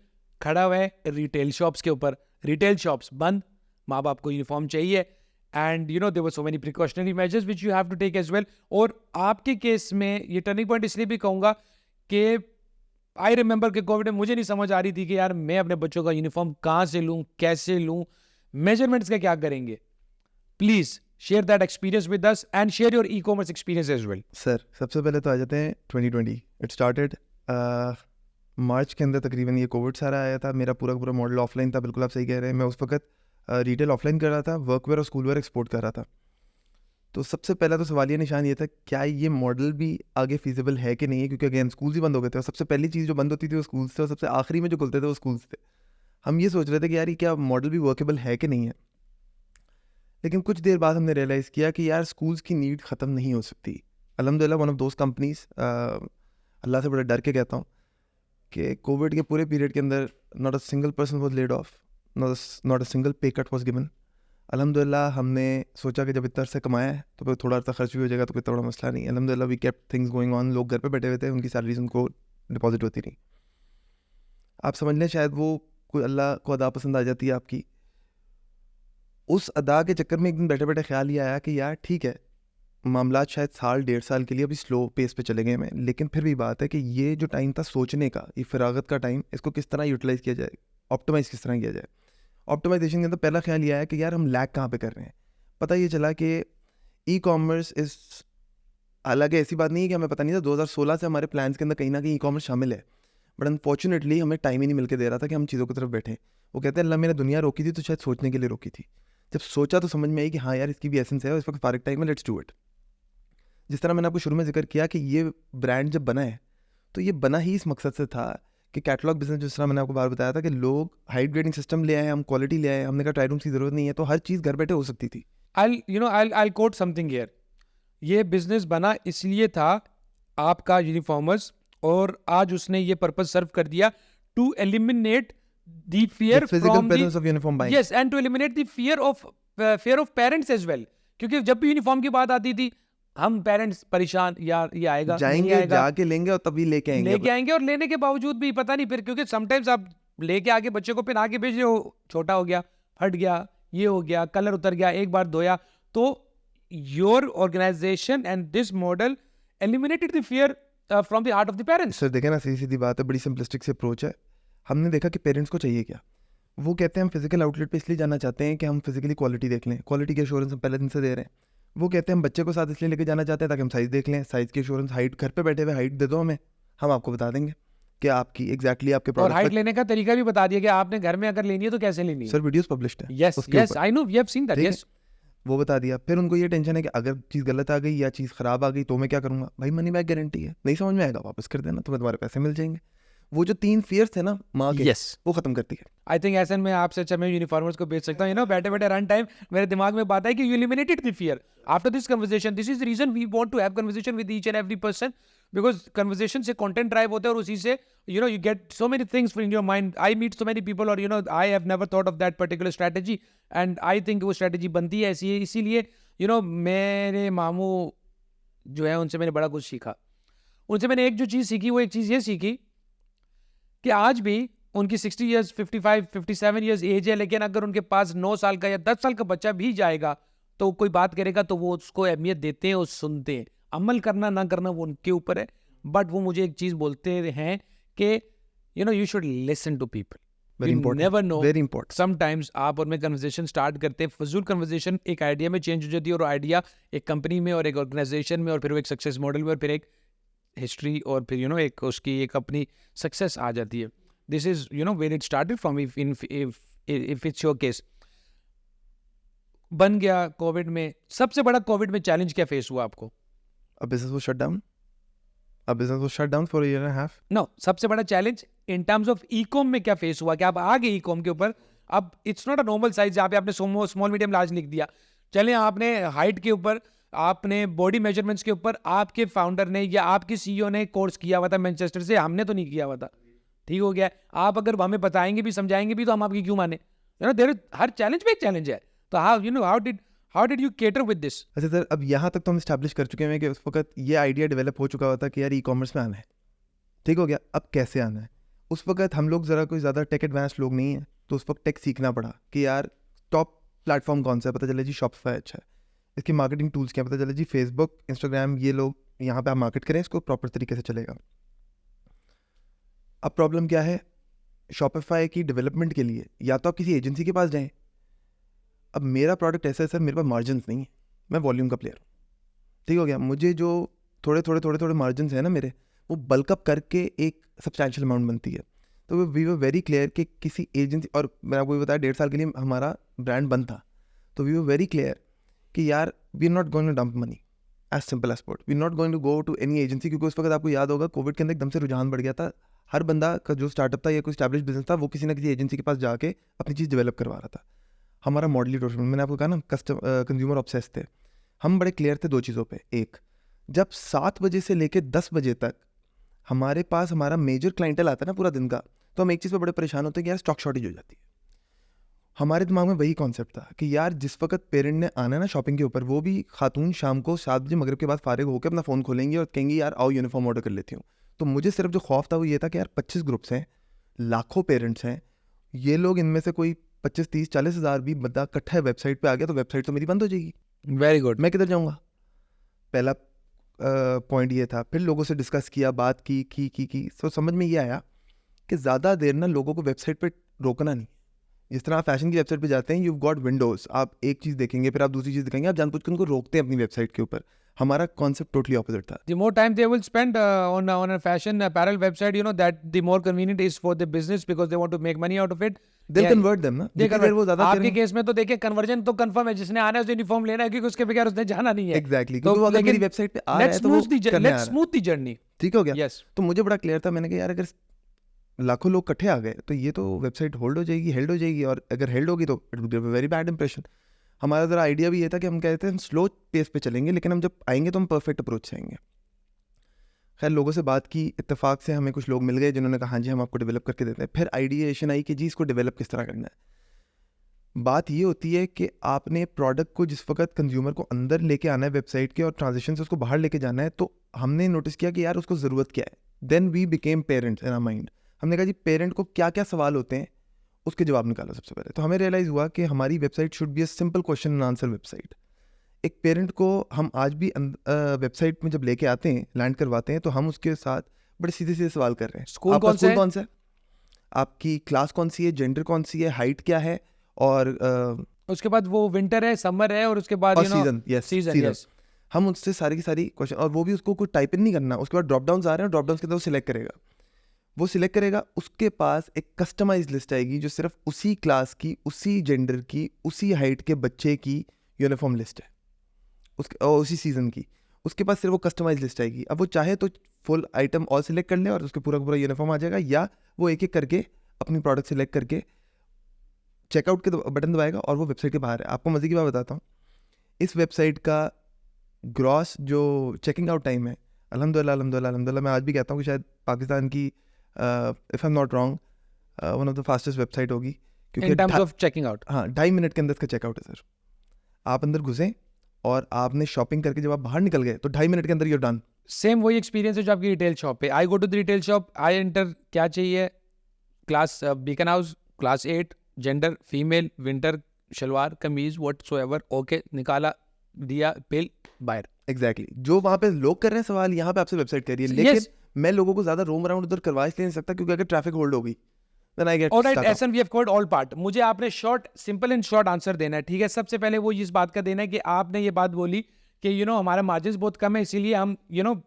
खड़ा हुआ है retail shops के ऊपर। Retail shops बंद, माँ बाप को यूनिफॉर्म चाहिए, and there were so many precautionary measures which you have to take as well. और आपके केस में ये टर्निंग पॉइंट इसलिए भी कहूँगा कि आई रिमेंबर कि कोविड में मुझे नहीं समझ आ रही थी कि यार मैं अपने बच्चों का यूनिफॉर्म कहाँ से लूँ, कैसे लूँ, मेजरमेंट्स का क्या करेंगे. Please share that experience with us and share your e-commerce experience as well. Sir सबसे पहले तो आ जाते हैं 2020. इट स्टार्टेड मार्च के अंदर तकरीबन ये कोविड सारा आया था. मेरा पूरा पूरा मॉडल ऑफलाइन था. बिल्कुल आप सही कह रहे हैं. मैं उस वक्त रिटेल ऑफलाइन कर रहा था, वर्कवेयर और स्कूलवेयर एक्सपोर्ट कर रहा था. तो सबसे पहला तो सवालिया निशान ये था, क्या ये मॉडल भी आगे फीजिबल है कि नहीं है, क्योंकि अगेन स्कूल्स ही बंद हो गए थे और सबसे पहली चीज़ जो बंद होती थी वो स्कूल्स थे और सबसे आखिरी में जो खुलते थे वो स्कूल्स थे. हम ये सोच रहे थे कि यार ये क्या मॉडल भी वर्केबल है कि नहीं है. लेकिन कुछ देर बाद हमने रियलाइज़ किया कि यार स्कूल्स की नीड ख़त्म नहीं हो सकती. अल्हम्दुलिल्लाह वन ऑफ दोस्त कंपनीज, अल्लाह से बड़ा डर के कहता हूँ कि कोविड के पूरे पीरियड के अंदर not a single person was laid off, not a single पे कट वॉज गिवन. अल्हम्दुलिल्लाह हमने सोचा कि जब इतना से कमाया है तो फिर थोड़ा सा खर्च भी हो जाएगा तो कोई इतना बड़ा मसला नहीं. अल्हम्दुलिल्लाह we kept things going on. लोग घर पे बैठे हुए थे, उनकी सैलरीज उनको डिपॉजिट होती नहीं. आप समझ लें शायद वो कोई अल्लाह को अदा पसंद आ जाती है आपकी. उस अदा के चक्कर में एक दिन बैठे बैठे ख्याल ये आया कि यार ठीक है, मामला शायद साल 1.5 साल के लिए अभी स्लो पेस पे चले गए हैं, लेकिन फिर भी बात है कि ये जो टाइम था सोचने का, ये फिरागत का टाइम, इसको किस तरह यूटिलाइज़ किया जाए, ऑप्टिमाइज़ किस तरह किया जाए. ऑप्टिमाइजेशन के अंदर पहला ख्याल ये आया कि यार हम लैग कहाँ पे कर रहे हैं. पता ये चला कि ई कॉमर्स इस, हालांकि ऐसी बात नहीं है कि हमें पता नहीं था, 2016 से हमारे प्लान्स के अंदर कहीं ना कहीं ई कॉमर्स शामिल है, बट अनफॉर्चुनेटली हमें टाइम ही नहीं मिल के दे रहा था कि हम चीज़ों की तरफ बैठें. वो कहते हैं अल्लाह मैंने दुनिया रोकी थी तो शायद सोचने के लिए रोकी थी. जब सोचा तो समझ में आई कि हाँ यार इसकी भी एसेंस है और इस वक्त फारिग टाइम में लेट्स डू इट. जिस तरह मैंने आपको शुरू में जिक्र किया कि ये ब्रांड जब बना है तो ये बना ही इस मकसद से था कि कैटलॉग बिजनेस, जिस तरह मैंने आपको बार बताया था कि लोग हाइट ग्रेडिंग सिस्टम ले आए, हम क्वालिटी ले आए, हमने कहा ट्राई रूम्स की ज़रूरत नहीं है, तो हर चीज़ घर बैठे हो सकती थी. I'll quote something here. ये बिजनेस बना इसलिए था आपका यूनिफॉर्मर्स, और आज उसने ये पर्पस सर्व कर दिया to eliminate the fear physical from presence of uniform buying. Yes, and to eliminate the fear of parents as well. क्योंकि जब भी यूनिफॉर्म की बात आती थी हम पेरेंट्स परेशान, यार ये आएगा नहीं जाएंगे, आएगा, जाके लेंगे और तभी लेके आएंगे. और लेने के बावजूद भी पता नहीं फिर, क्योंकि समटाइम्स आप लेके आके बच्चे को पहना के भेज रहे हो, छोटा हो गया, फट गया, ये हो गया, कलर उतर गया, एक बार धोया. तो your organization and this model eliminated the fear from the heart of the parents. Sir देखें ना, सीधी सीधी बात है, बड़ी सिंपलिस्टिक से अप्रोच है. हमने देखा कि पेरेंट्स को चाहिए क्या. वो कहते हैं हम फिजिकल आउटलेट पे इसलिए जाना चाहते हैं कि हम फिजिकली क्वालिटी देख लें, क्वालिटी की एश्योरेंस हम पहले दिन से दे रहे हैं. वो कहते हैं हम बच्चे को साथ इसलिए लेके जाना चाहते हैं ताकि हम साइज़ देख लें, साइज़ की एश्योरेंस, हाइट घर पे बैठे हुए हाइट दे दो हमें, हम आपको बता देंगे कि आपकी एग्जैक्टली आपके और प्रोडक्ट हाइट लेने का तरीका भी बता दिया कि आपने घर में अगर लेनी है तो कैसे लेनी है. सर वीडियोस पब्लिश्ड है यस उसके यस ऊपर, I know, we have seen that. ठीक है? यस, वो बता दिया. फिर उनको ये टेंशन है कि अगर चीज़ गलत आ गई या चीज़ ख़राब आ गई तो मैं क्या करूँगा. भाई मनी बैक गारंटी है, नहीं समझ में आएगा वापस कर देना, तुम्हें तुम्हारे पैसे मिल जाएंगे. वो जो 3 फियर्स थे ना माँ के, यस, वो ख़त्म करती है. आई थिंक ऐसा में आपसे अच्छा मैं यूनिफॉर्मर्स को बेच सकता हूँ. बैठे बैठे रन टाइम मेरे दिमाग में बात है कि you eliminated the fear after this conversation. This is the reason we want to have conversation with each and every person, because conversation से कंटेंट ड्राइव होता है और उसी से you get so many things in your mind. I meet so many people और I have never thought of that particular strategy, and I think वो strategy बनती है ऐसी है. इसीलिए मेरे मामू जो है उनसे मैंने बड़ा कुछ सीखा. उनसे मैंने एक जो चीज़ सीखी, वो एक चीज़ ये सीखी कि आज भी उनकी 60 ईयर्स 55 57 ईयर्स एज है, लेकिन अगर उनके पास 9 साल का या 10 साल का बच्चा भी जाएगा तो कोई बात करेगा तो वो उसको अहमियत देते हैं और सुनते हैं. अमल करना ना करना वो उनके ऊपर है, बट वो मुझे एक चीज़ बोलते हैं कि you should listen to people. Very important, never no, very important. Sometimes आप और मैं कन्वर्सेशन स्टार्ट करते हैं, फजूल कन्वर्सेशन एक आइडिया में चेंज हो जाती है, और आइडिया एक कंपनी में और एक ऑर्गेनाइजेशन में और फिर वो एक सक्सेस मॉडल में और फिर एक हिस्ट्री और फिर एक उसकी एक अपनी सक्सेस आ जाती है. This is where it started from. If it's your case बन गया कोविड में, सबसे बड़ा कोविड में चैलेंज क्या फेस हुआ आपको? A business was shut down. A business was shut down for a year and a half. No, सबसे बड़ा challenge in terms of e-com में क्या फेस हुआ कि आप आ गए ई कॉम के ऊपर. अब it's not a normal size जहाँ पे आपने स्मॉल मीडियम लार्ज लिख दिया. चलें, आपने हाइट के ऊपर, आपने बॉडी मेजरमेंट्स के ऊपर आपके फाउंडर ने या आपके सीईओ ने कोर्स किया हुआ था मैनचेस्टर से, हमने तो नहीं किया हुआ था. ठीक हो गया. आप अगर हमें बताएंगे भी समझाएंगे भी तो हम आपकी क्यों माने. देयर हर चैलेंज में एक चैलेंज है. तो how did you cater with this? अच्छा सर, अब यहाँ तक तो हम इस्टेब्लिश कर चुके हैं कि उस वक्त ये आइडिया डेवलप हो चुका हुआ था कि यार ई कॉमर्स में आना है. ठीक हो गया. अब कैसे आना है. उस वक्त हम लोग ज़रा कोई ज़्यादा टेक एडवांस लोग नहीं हैं, तो उस वक्त टेक सीखना पड़ा कि यार टॉप प्लेटफॉर्म कौन सा है. पता चला जी शॉपिफाई अच्छा है. इसकी मार्केटिंग टूल्स क्या, पता चला जी फेसबुक, इंस्टाग्राम, ये लोग यहाँ पे आप मार्केट करें, इसको प्रॉपर तरीके से चलेगा. अब प्रॉब्लम क्या है, शॉपिफाई की डेवलपमेंट के लिए या तो आप किसी एजेंसी के पास जाएं। अब मेरा प्रोडक्ट ऐसा है सर, मेरे पास मार्जिन्स नहीं है, मैं वॉल्यूम का प्लेयर हूँ, ठीक हो गया। मुझे जो थोड़े मार्जिन्स हैं ना मेरे, वो बल्कअप करके एक सब्सटैंशियल अमाउंट बनती है। तो वी वर वेरी क्लियर कि किसी एजेंसी, और मैंने आपको बताया 1.5 साल के लिए हमारा ब्रांड बंद था, तो वी वर वेरी क्लियर कि यार we are not going to dump money, as simple as put, we are not going to go to any agency. क्योंकि उस वक्त आपको याद होगा कोविड के अंदर एकदम से रुझान बढ़ गया था, हर बंदा का जो स्टार्टअप था या कोई स्टैब्लिश बिजनेस था वो किसी ना किसी एजेंसी के पास जाके अपनी चीज़ डेवलप करवा रहा था। हमारा मॉडल ही टोटल, मैंने आपको कहा ना कंज्यूमर ऑब्सेस थे, हम बड़े क्लियर थे 2 चीज़ों पे। एक, जब 7 बजे से लेके 10 बजे तक हमारे पास हमारा मेजर क्लाइंटल आता है ना पूरा दिन का, तो हम एक चीज़ पे बड़े परेशान होते हैं कि यार स्टॉक शॉर्टेज हो जाती है। हमारे दिमाग में वही कॉन्सेप्ट था कि यार जिस वक्त पेरेंट ने आना है ना शॉपिंग के ऊपर, वो भी खातून शाम को 7 बजे मगरिब के बाद फारिग होकर अपना फ़ोन खोलेंगी और कहेंगी यार आओ यूनिफॉर्म ऑर्डर कर लेती हूँ। तो मुझे सिर्फ जो खौफ था वो ये था कि यार 25 ग्रुप्स हैं, लाखों पेरेंट्स हैं, ये लोग इनमें से कोई 25, 30, 40 हज़ार भी बंदा इकट्ठा वेबसाइट पे आ गया तो वेबसाइट तो मेरी बंद हो जाएगी, वेरी गुड। मैं किधर जाऊँगा। पहला पॉइंट ये था। फिर लोगों से डिस्कस किया, बात की, तो समझ में ये आया कि ज़्यादा देर ना लोगों को वेबसाइट पे रोकना नहीं। जिस तरह आप फैशन की वेबसाइट पे जाते हैं, यू गॉट विंडोज़, आप एक चीज़ देखेंगे फिर आप दूसरी चीज़ दिखाएंगे, आप जानबूझ के उनको रोकते हैं अपनी वेबसाइट के ऊपर। हमारा कॉन्सेप्ट टोटली ऑपोजिट था। The more time they will spend on a fashion apparel website, you know that the more convenient is for the business because they want to make money out of it. They'll Yeah, convert them ना, they जितनी देर convert. वो ज़्यादा आपके करेंगे। Case में तो देखिए conversion तो कंफर्म है, जिसने आना है उसे यूनिफॉर्म लेना है क्योंकि उसके बगैर उसने जाना नहीं है। एग्जैक्टली, तो क्योंकि वो अगर मेरी लेकिन वेबसाइट पे आ रहा है let's तो वो smooth the करने आ let's रहा है। smooth the journey. ठीक हो गया। Yes. तो मुझे बड़ा क्लियर था, मैंने कहा यार अगर लाखों लोग इकट्ठे आ गए तो ये तो वेबसाइट होल्ड हो जाएगी, हेल्ड हो जाएगी, और अगर हेल्ड होगी तो it will give a very bad impression. हमारा ज़रा आइडिया भी ये था कि हम कहते हैं हम स्लो पेस पे चलेंगे, लेकिन हम जब आएंगे तो हम परफेक्ट अप्रोच से आएंगे। खैर लोगों से बात की, इत्तेफाक से हमें कुछ लोग मिल गए जिन्होंने कहा हाँ जी हम आपको डेवलप करके देते हैं। फिर आइडिएशन आई कि जी इसको डेवलप किस तरह करना है। बात ये होती है कि आपने प्रोडक्ट को जिस वक्त कंज्यूमर को अंदर लेके आना है वेबसाइट के और ट्रांजेक्शन से उसको बाहर लेके जाना है, तो हमने नोटिस किया कि यार उसको ज़रूरत क्या है। Then we became parents in our mind. हमने कहा जी पेरेंट को क्या क्या सवाल होते हैं उसके जवाब निकालो सबसे पहले। तो हमें रियलाइज़ हुआ कि हमारी website should be a simple question and answer website. एक पेरेंट को हम आज भी वेबसाइट में जब लेके आते हैं, लैंड करवाते हैं, तो हम उसके साथ बड़े सीधे सीधे सवाल कर रहे हैं। स्कूल आपका कौन सा स्कूल है? कौन सा है, आपकी क्लास कौन सी है, जेंडर कौन सी है, हाइट क्या है, और उसके बाद वो विंटर है, समर है, और उसके बाद season. Yes, season. Season. Yes, हम उससे सारी की सारी क्वेश्चन, और वो भी उसको कोई टाइप इन नहीं करना। उसके बाद ड्रॉप डाउन आ रहे हैं, ड्रॉप डाउन के अंदर वो सिलेक्ट करेगा, वो सिलेक्ट करेगा, उसके पास एक कस्टमाइज लिस्ट आएगी जो सिर्फ उसी क्लास की, उसी जेंडर की, उसी हाइट के बच्चे की यूनिफॉर्म लिस्ट है उसके, और उसी सीज़न की। उसके पास सिर्फ वो कस्टमाइज लिस्ट आएगी। अब वो चाहे तो फुल आइटम ऑल सिलेक्ट कर ले और उसके पूरा का पूरा यूनिफॉर्म आ जाएगा, या वो एक एक करके अपनी प्रोडक्ट सिलेक्ट करके चेकआउट के बटन दबाएगा और वो वेबसाइट के बाहर है। आपको मज़े की बात बताता हूँ, इस वेबसाइट का ग्रॉस जो चेकिंग आउट टाइम है, अल्हम्दुलिल्लाह मैं आज भी कहता हूँ कि शायद पाकिस्तान की if I am not wrong one of the fastest website होगी, क्योंकि इन टर्म्स ऑफ चेकिंग आउट। हाँ 2.5 मिनट के अंदर इसका चेकआउट है सर। आप अंदर घुसें और आपने शॉपिंग करके जब आप बाहर निकल गए तो 2.5 मिनट के अंदर यूर डन। सेम वही एक्सपीरियंस है जो आपकी रिटेल शॉप पे। I go to the retail shop, I enter क्या चाहिए, class Beaconhouse, class 8, gender female, winter, shalwar kameez whatsoever, okay, निकाला, दिया, बिल, बाहर। एग्जैक्टली जो वहाँ पे लोग कर रहे हैं सवाल, यहाँ पे आपसे वेबसाइट कर रही है। लेकिन Yes. मैं लोगों को ज़्यादा रोम अराउंड उधर करवा इसलिए नहीं सकता क्योंकि अगर ट्रैफिक होल्ड होगी then I get alright, stuck up. एसन we have covered all part. मुझे आपने short, simple and short answer देना है, ठीक है। सबसे पहले वो इस बात का देना है कि आपने ये बात बोली कि हमारा मार्जिन बहुत कम है, इसीलिए हम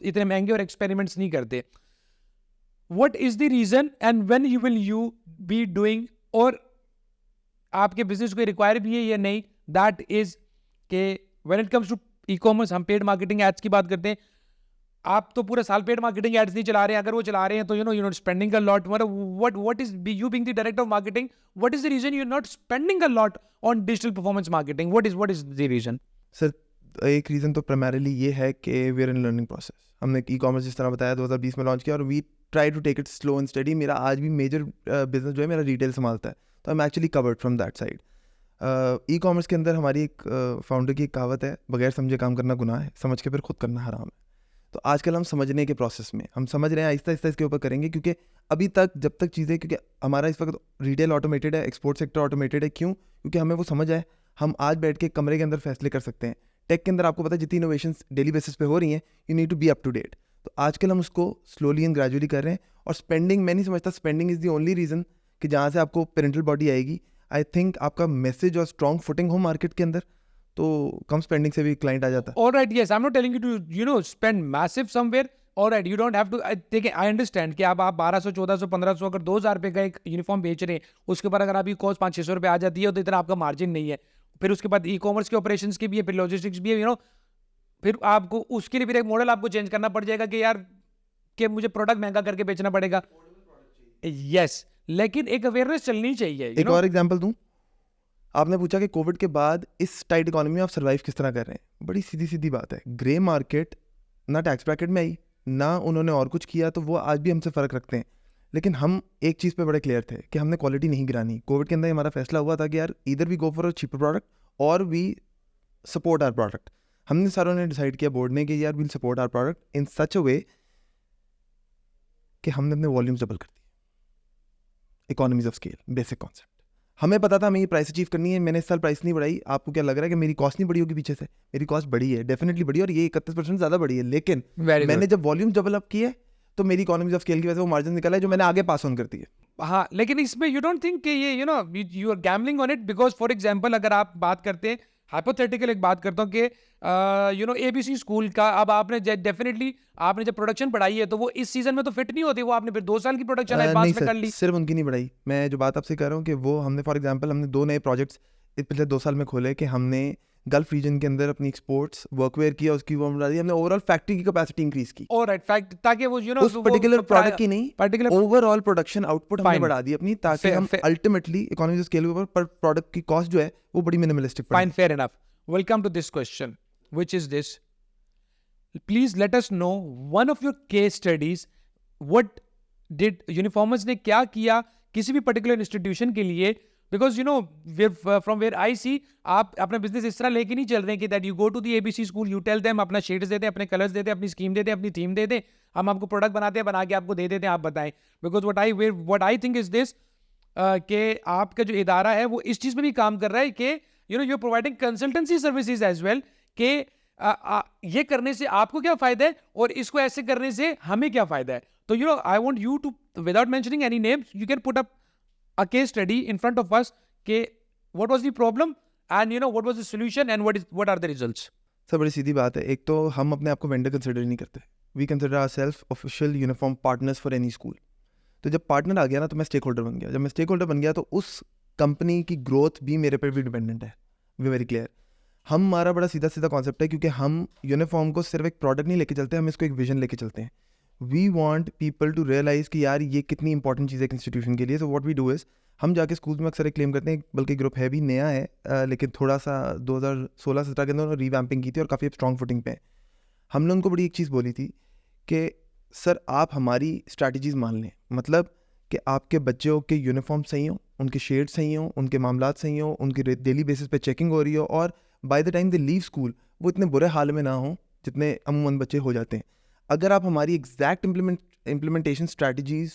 इतने महंगे और एक्सपेरिमेंट्स नहीं करते। What is the reason and when you will you be doing, और आपके बिजनेस को रिक्वायर भी है या नहीं, दैट इज के when it comes to e-commerce, हम पेड मार्केटिंग एड्स की बात करते हैं। आप तो पूरा साल पेड मार्केटिंग एड्स नहीं चला रहे हैं। अगर वो चला रहे हैं तो you not spending a lot. What is you being the director of marketing, what is the reason you are not spending a lot on digital performance marketing? What is the reason? Sir एक reason तो primarily ये है कि we are in learning process. हमने e commerce जिस तरह बताया 2020 में लॉन्च किया और we try to take it slow and study. मेरा आज भी मेजर बिजनेस जो है मेरा रिटेल संभालता है, तो I am actually covered from that side. E commerce के अंदर हमारी एक फाउंडर की एक कहावत है, बगैर समझे काम करना गुनाह है, समझ के फिर खुद करना हराम है। तो आजकल हम समझने के प्रोसेस में, हम समझ रहे हैं, आहिस्ता आहिस्ता इसके ऊपर करेंगे, क्योंकि अभी तक जब तक चीज़ें, क्योंकि हमारा इस वक्त रिटेल ऑटोमेटेड है, एक्सपोर्ट सेक्टर ऑटोमेटेड है। क्यों? क्योंकि हमें वो समझ है, हम आज बैठ के कमरे के अंदर फैसले कर सकते हैं। टेक के अंदर आपको पता है जितनी इनोवेशंस डेली बेसिस पे हो रही हैं, you need to be up to date. तो आजकल हम उसको स्लोली एंड ग्रेजुअली कर रहे हैं और स्पेंडिंग, मैं नहीं समझता spending is the only reason कि जहाँ से आपको पेरेंटल बॉडी आएगी. आई थिंक आपका मैसेज और स्ट्रॉन्ग फुटिंग हो मार्केट के अंदर, तो कम स्पेंडिंग से भी क्लाइंट आ जाता है. All right, yes, I'm not telling you to, spend massive somewhere. All right, you don't have to. देखिए, I understand कि आप 1200, 1400, 1500 अगर 2000 रुपये का एक यूनिफॉर्म बेच रहे हैं, उसके ऊपर अगर आपकी कॉस्ट 500-600 रुपये आ जाती है तो इतना आपका मार्जिन नहीं है. फिर उसके बाद ई कॉमर्स के ऑपरेशंस की भी है, फिर लॉजिस्टिक्स भी है, फिर आपको उसके लिए फिर एक मॉडल आपको चेंज करना पड़ जाएगा कि यार कि मुझे प्रोडक्ट महंगा करके बेचना पड़ेगा. यस, लेकिन एक अवेयरनेस चलनी चाहिए. एक और एग्जांपल दूं, आपने पूछा कि कोविड के बाद इस टाइट इकोनॉमी में आप सर्वाइव किस तरह कर रहे हैं. बड़ी सीधी सीधी बात है, ग्रे मार्केट ना टैक्स ब्रैकेट में आई, ना उन्होंने और कुछ किया, तो वो आज भी हमसे फ़र्क रखते हैं. लेकिन हम एक चीज़ पे बड़े क्लियर थे कि हमने क्वालिटी नहीं गिरानी. कोविड के अंदर हमारा फैसला हुआ था कि यार इधर we go for a cheaper product और वी सपोर्ट आवर प्रोडक्ट. हमने सारों ने डिसाइड किया बोर्ड ने कि यार will support our product in such a way कि हमने अपने वॉल्यूम्स डबल कर दिए. Economies of scale, basic concept. हमें पता था हमें ये प्राइस अचीव करनी है. मैंने इस साल प्राइस नहीं बढ़ाई. आपको क्या लग रहा है कि मेरी कॉस्ट नहीं बढ़ी होगी पीछे से? मेरी कॉस्ट बढ़ी है, डेफिनेटली बढ़ी, और ये 31% ज़्यादा बढ़ी है. लेकिन मैंने जब वॉल्यूम डेवलप किए तो मेरी इकोनॉमीज ऑफ स्केल की वजह से वो मार्जिन निकला है जो मैंने आगे पास ऑन कर दी है. हाँ, लेकिन इसमें यू डोंट थिंक कि ये you are gambling on it, because for example अगर आप बात करते हैं, हाइपोथेटिकल एक बात करता हूँ कि एबीसी स्कूल का, अब आपने डेफिनेटली आपने जब प्रोडक्शन बढ़ाई है तो वो इस सीजन में तो फिट नहीं होती, वो आपने फिर 2 साल की प्रोडक्शन एडवांस में कर ली. सिर्फ उनकी नहीं बढ़ाई. मैं जो बात आपसे कर रहा हूँ कि वो हमने फॉर एग्जांपल हमने 2 नए प्रोजेक्ट्स पिछले 2 साल में खोले कि हमने गल्फ रीजन के अंदर अपनी एक्सपोर्ट्स वर्कवेयर किया, उसकी वो बढ़ा दी. हमने ओवरऑल फैक्ट्री की कैपेसिटी इंक्रीज की. ऑलराइट, फैक्ट, ताकि वो उस पर्टिकुलर प्रोडक्ट की नहीं, पर्टिकुलर ओवरऑल प्रोडक्शन आउटपुट हमने Fine. बढ़ा दी अपनी, ताकि हम अल्टीमेटली इकोनॉमी ऑफ स्केल के ऊपर पर प्रोडक्ट की कॉस्ट जो है वो बड़ी minimalistic. Fine, fair enough. Welcome to this question, which is this. Please let us know one of your case studies. What did Uniformers ने क्या किया किसी भी पर्टिकुलर इंस्टीट्यूशन के लिए? Because from where I see, आप अपना बिजनेस इस तरह लेके नहीं चल रहे हैं कि that you go to the ABC school, you tell them, अपना शेड्स देते हैं, अपने कलर्स देते हैं, अपनी स्कीम देते हैं, अपनी थीम देते हैं, हम आपको प्रोडक्ट बनाते हैं, बना के आपको दे देते हैं, आप बताएं. Because what I think is this कि आपका जो इदारा है वो इस चीज़ में भी काम कर रहा है कि you are providing consultancy services as well, कि ये करने से आपको क्या फ़ायदा है और इसको ऐसे करने से हमें क्या फ़ायदा है. तो I want you to, without mentioning any names, you can put up a case study in front of us कि what was the problem and what was the solution and what are the results. Sir बड़ी सीधी बात है. एक तो हम अपने आप को वेंडर कंसिडर नहीं करते. We consider ourself official uniform partners for any school. तो जब पार्टनर आ गया ना, तो मैं स्टेक होल्डर बन गया. जब मैं स्टेक होल्डर बन गया तो उस कंपनी की ग्रोथ भी मेरे पर भी डिपेंडेंट है. We very clear. हमारा बड़ा सीधा सीधा कॉन्सेप्ट है, क्योंकि हम यूनिफॉर्म को सिर्फ एक प्रोडक्ट नहीं लेके चलते, हम इसको एक विजन लेके चलते हैं. We want people to realise कि यार ये कितनी इंपॉर्टेंट चीज़ है एक इंस्टीट्यूशन के लिए. So what we do is, हम जाके स्कूल में अक्सर क्लेम करते हैं, बल्कि ग्रुप है भी नया है, लेकिन थोड़ा सा 2016-17 के अंदर उन्होंने रीवैम्पिंग की थी और काफ़ी स्ट्रॉन्ग फुटिंग पे है. हमने उनको बड़ी एक चीज़ बोली थी कि सर आप हमारी स्ट्रैटेजीज़ मान लें, मतलब कि आपके बच्चों के यूनिफॉर्म सही हों, उनके शेड सही हों, उनके मामलात सही हों, उनकी डेली बेसिस पे चेकिंग हो रही हो, और by the time they leave school वो इतने बुरे हाल में ना हों जितने अमूमन बच्चे हो जाते हैं. अगर आप हमारी एग्जैक्ट इम्प्लीमेंटेशन स्ट्रैटेजीज़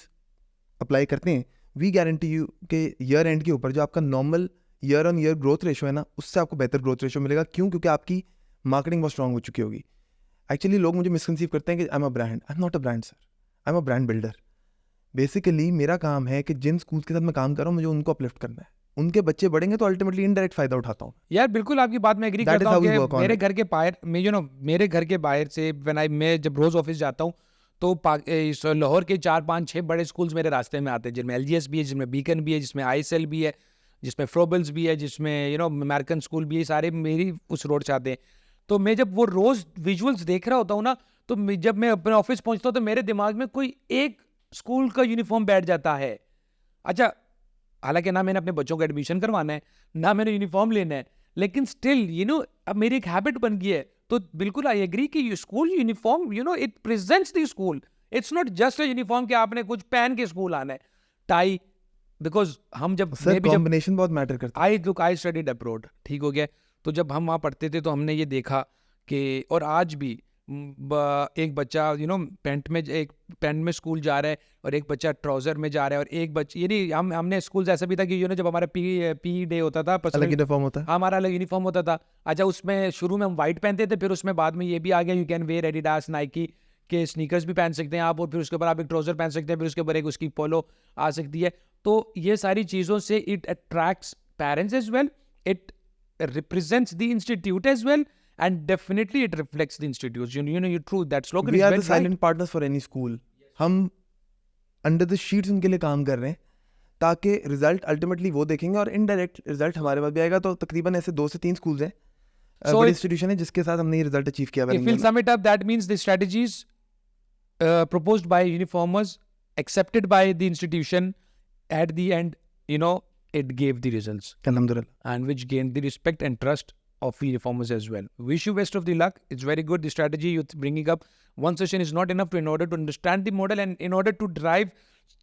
अप्लाई करते हैं, वी गारंटी यू कि ईयर एंड के ऊपर जो आपका normal year on year growth ratio है ना, उससे आपको बेहतर ग्रोथ रेशो मिलेगा. क्यों? क्योंकि आपकी मार्केटिंग बहुत स्ट्रांग हो चुकी होगी. एक्चुअली लोग मुझे मिसकंसीव करते हैं कि I am a brand. I am not a brand sir, I am a brand builder. Basically मेरा काम है कि जिन स्कूल के साथ मैं काम कर रहा हूँ मुझे उनको अपलिफ्ट करना है. उनके बच्चे बढ़ेंगे तो अल्टीमेटली इनडायरेक्ट फायदा उठाता हूँ. यार बिल्कुल आपकी बात में एग्री करता हूँ कि मेरे घर के बाहर में मेरे घर के बाहर से मैं जब रोज ऑफिस जाता हूँ तो लाहौर के 4-5-6 बड़े स्कूल्स मेरे रास्ते में आते हैं, जिनमें LGS भी है, जिसमें बीकन भी है, जिसमें ISL भी है, जिसमें फ्रोबल्स भी है, जिसमें अमेरिकन स्कूल भी है. सारे मेरी उस रोड से आते हैं. तो मैं जब वो रोज विजुअल्स देख रहा होता हूँ ना, तो जब मैं अपने ऑफिस पहुँचता हूँ तो मेरे दिमाग में कोई एक स्कूल का यूनिफॉर्म बैठ जाता है. अच्छा, हालांकि ना मैंने अपने बच्चों का एडमिशन करवाना है, ना मैंने यूनिफॉर्म लेना है, लेकिन स्टिल अब मेरी एक हैबिट बन गई है. तो बिल्कुल आई एग्री कि school uniform it presents the school. It's not just a uniform कि आपने कुछ पहन के स्कूल आना है, टाई. बिकॉज हम जब कॉम्बिनेशन बहुत मैटर करता है. आई स्टडीड अब्रॉड, ठीक हो गया. तो जब हम वहाँ पढ़ते थे तो हमने ये देखा कि, और आज भी एक बच्चा पैंट में स्कूल जा रहा है और एक बच्चा ट्राउजर में जा रहा है, और एक बच्चा हमने स्कूल ऐसा भी था कि जब हमारा पी डे होता था, अलग यूनिफॉर्म होता है, हमारा अलग यूनिफॉर्म होता था. अच्छा, उसमें शुरू में हम वाइट पहनते थे, फिर उसमें बाद में ये भी आ गया you can wear Adidas, Nike, कि स्नीकर्स भी पहन सकते हैं आप, और फिर उसके ऊपर आप एक ट्राउजर पहन सकते हैं, फिर उसके ऊपर एक उसकी पोलो आ सकती है। तो ये सारी चीज़ों से it attracts parents as well, it represents the institute as well, and definitely it reflects the institute. You know, you true that slogan We is are well the silent partners for any school. हम under the sheets उनके लिए काम कर रहे हैं ताकि result ultimately वो देखेंगे, और इनडायरेक्ट रिजल्ट हमारे पास भी आएगा। तो तकरीबन ऐसे 2 से 3 स्कूल्स हैं, बड़े इंस्टीट्यूशन है जिसके साथ हमने ये रिजल्ट अचीव किया If we'll sum it up, that means the strategies proposed by uniformers, accepted by the institution, at the end, you know, it gave the results, अल्हम्दुलिल्लाह। and which gained the respect and trust of uniformers as well. Wish you best of the luck. It's very good, the strategy you're bringing up. One session is not enough in order to understand the model and in order to drive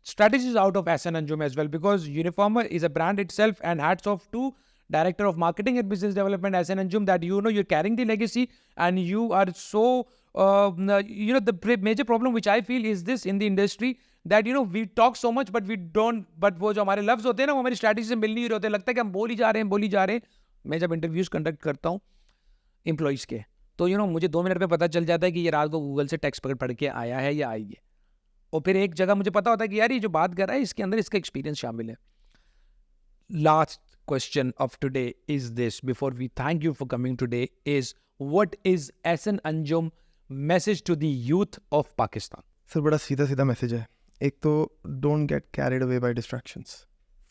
strategies out of SN Anjum as well, because uniformer is a brand itself, and hats off to director of marketing and business development SN Anjum, that you know you're carrying the legacy, and you are so you know, the major problem which I feel is this in the industry, that you know we talk so much but we don't, but वो जो हमारे लफ्ज होते हैं ना, वो हमारी strategy से मिल नहीं रहे होते, लगता है कि हम बोल ही जा रहे हैं। मैं जब इंटरव्यूज कंडक्ट करता हूँ एम्प्लॉइज़ के, तो यू नो मुझे 2 मिनट में पता चल जाता है कि ये रात को गूगल से टेक्स्ट पढ़ के आया है या आई है, और फिर एक जगह मुझे पता होता है कि यार ये जो बात कर रहा है इसके अंदर इसका एक्सपीरियंस शामिल है। Last question of today is this, before we thank you for coming today, is what is SN Anjum message to the youth of Pakistan? Sir बड़ा सीधा मैसेज है। एक तो don't get carried away by distractions,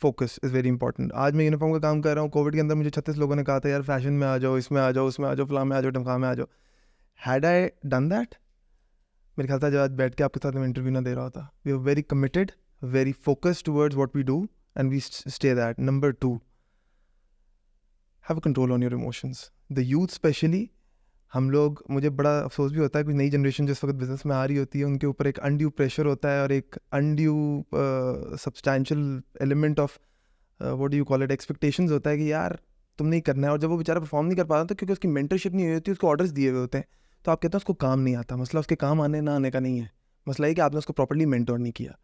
focus is very important. आज मैं uniform का काम कर रहा हूँ, कोविड के अंदर मुझे 36 लोगों ने कहा था यार फैशन में आ जाओ, इसमें आ जाओ, उसमें आ जाओ, फलां में आ जाओ, ढमका में आ जाओ। हैड आई डन दैट, मेरे ख्याल था जब आज बैठ के आपके साथ मैं इंटरव्यू ना दे रहा होता। We are very committed, very focused towards what we do, and we stay that. Number 2, have control on your emotions. The youth specially, हम लोग, मुझे बड़ा अफसोस भी होता है, कुछ नई जनरेशन जिस वक्त बिजनेस में आ रही होती है उनके ऊपर एक अनड्यू प्रेशर होता है, और एक undue substantial element of what do you call it, expectations होता है कि यार तुम नहीं करना है। और जब वो बेचारा परफॉर्म नहीं कर पाता तो क्योंकि उसकी मेंटरशिप नहीं हुई होती, उसको ऑर्डर्स दिए हुए होते हैं, तो आप कहते हैं उसको काम नहीं आता। मसला उसके काम आने ना आने का नहीं है, मसला ये कि आपने उसको प्रॉपर्ली मेंटोर नहीं किया।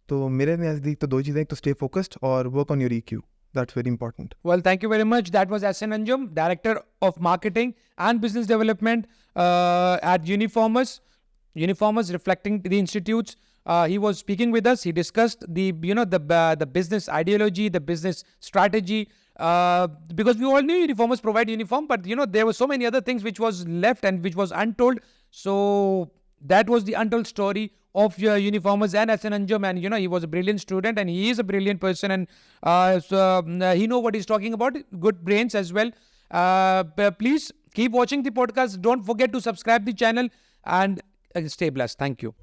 तो मेरे नज़दीक तो 2 चीज़ें, एक तो स्टे फोकस्ड और work on your EQ. That's very important. Well, thank you very much. That was SN Anjum, Director of Marketing and Business Development at Uniformers. Uniformers reflecting the institutes. He was speaking with us. He discussed the business ideology, the business strategy. Because we all knew Uniformers provide uniform, but you know there were so many other things which was left and which was untold. So that was the untold story of your Uniformers and SN Anjum, and you know he was a brilliant student and he is a brilliant person, and he know what he's talking about. Good brains as well. Please keep watching the podcast. Don't forget to subscribe the channel and stay blessed. Thank you.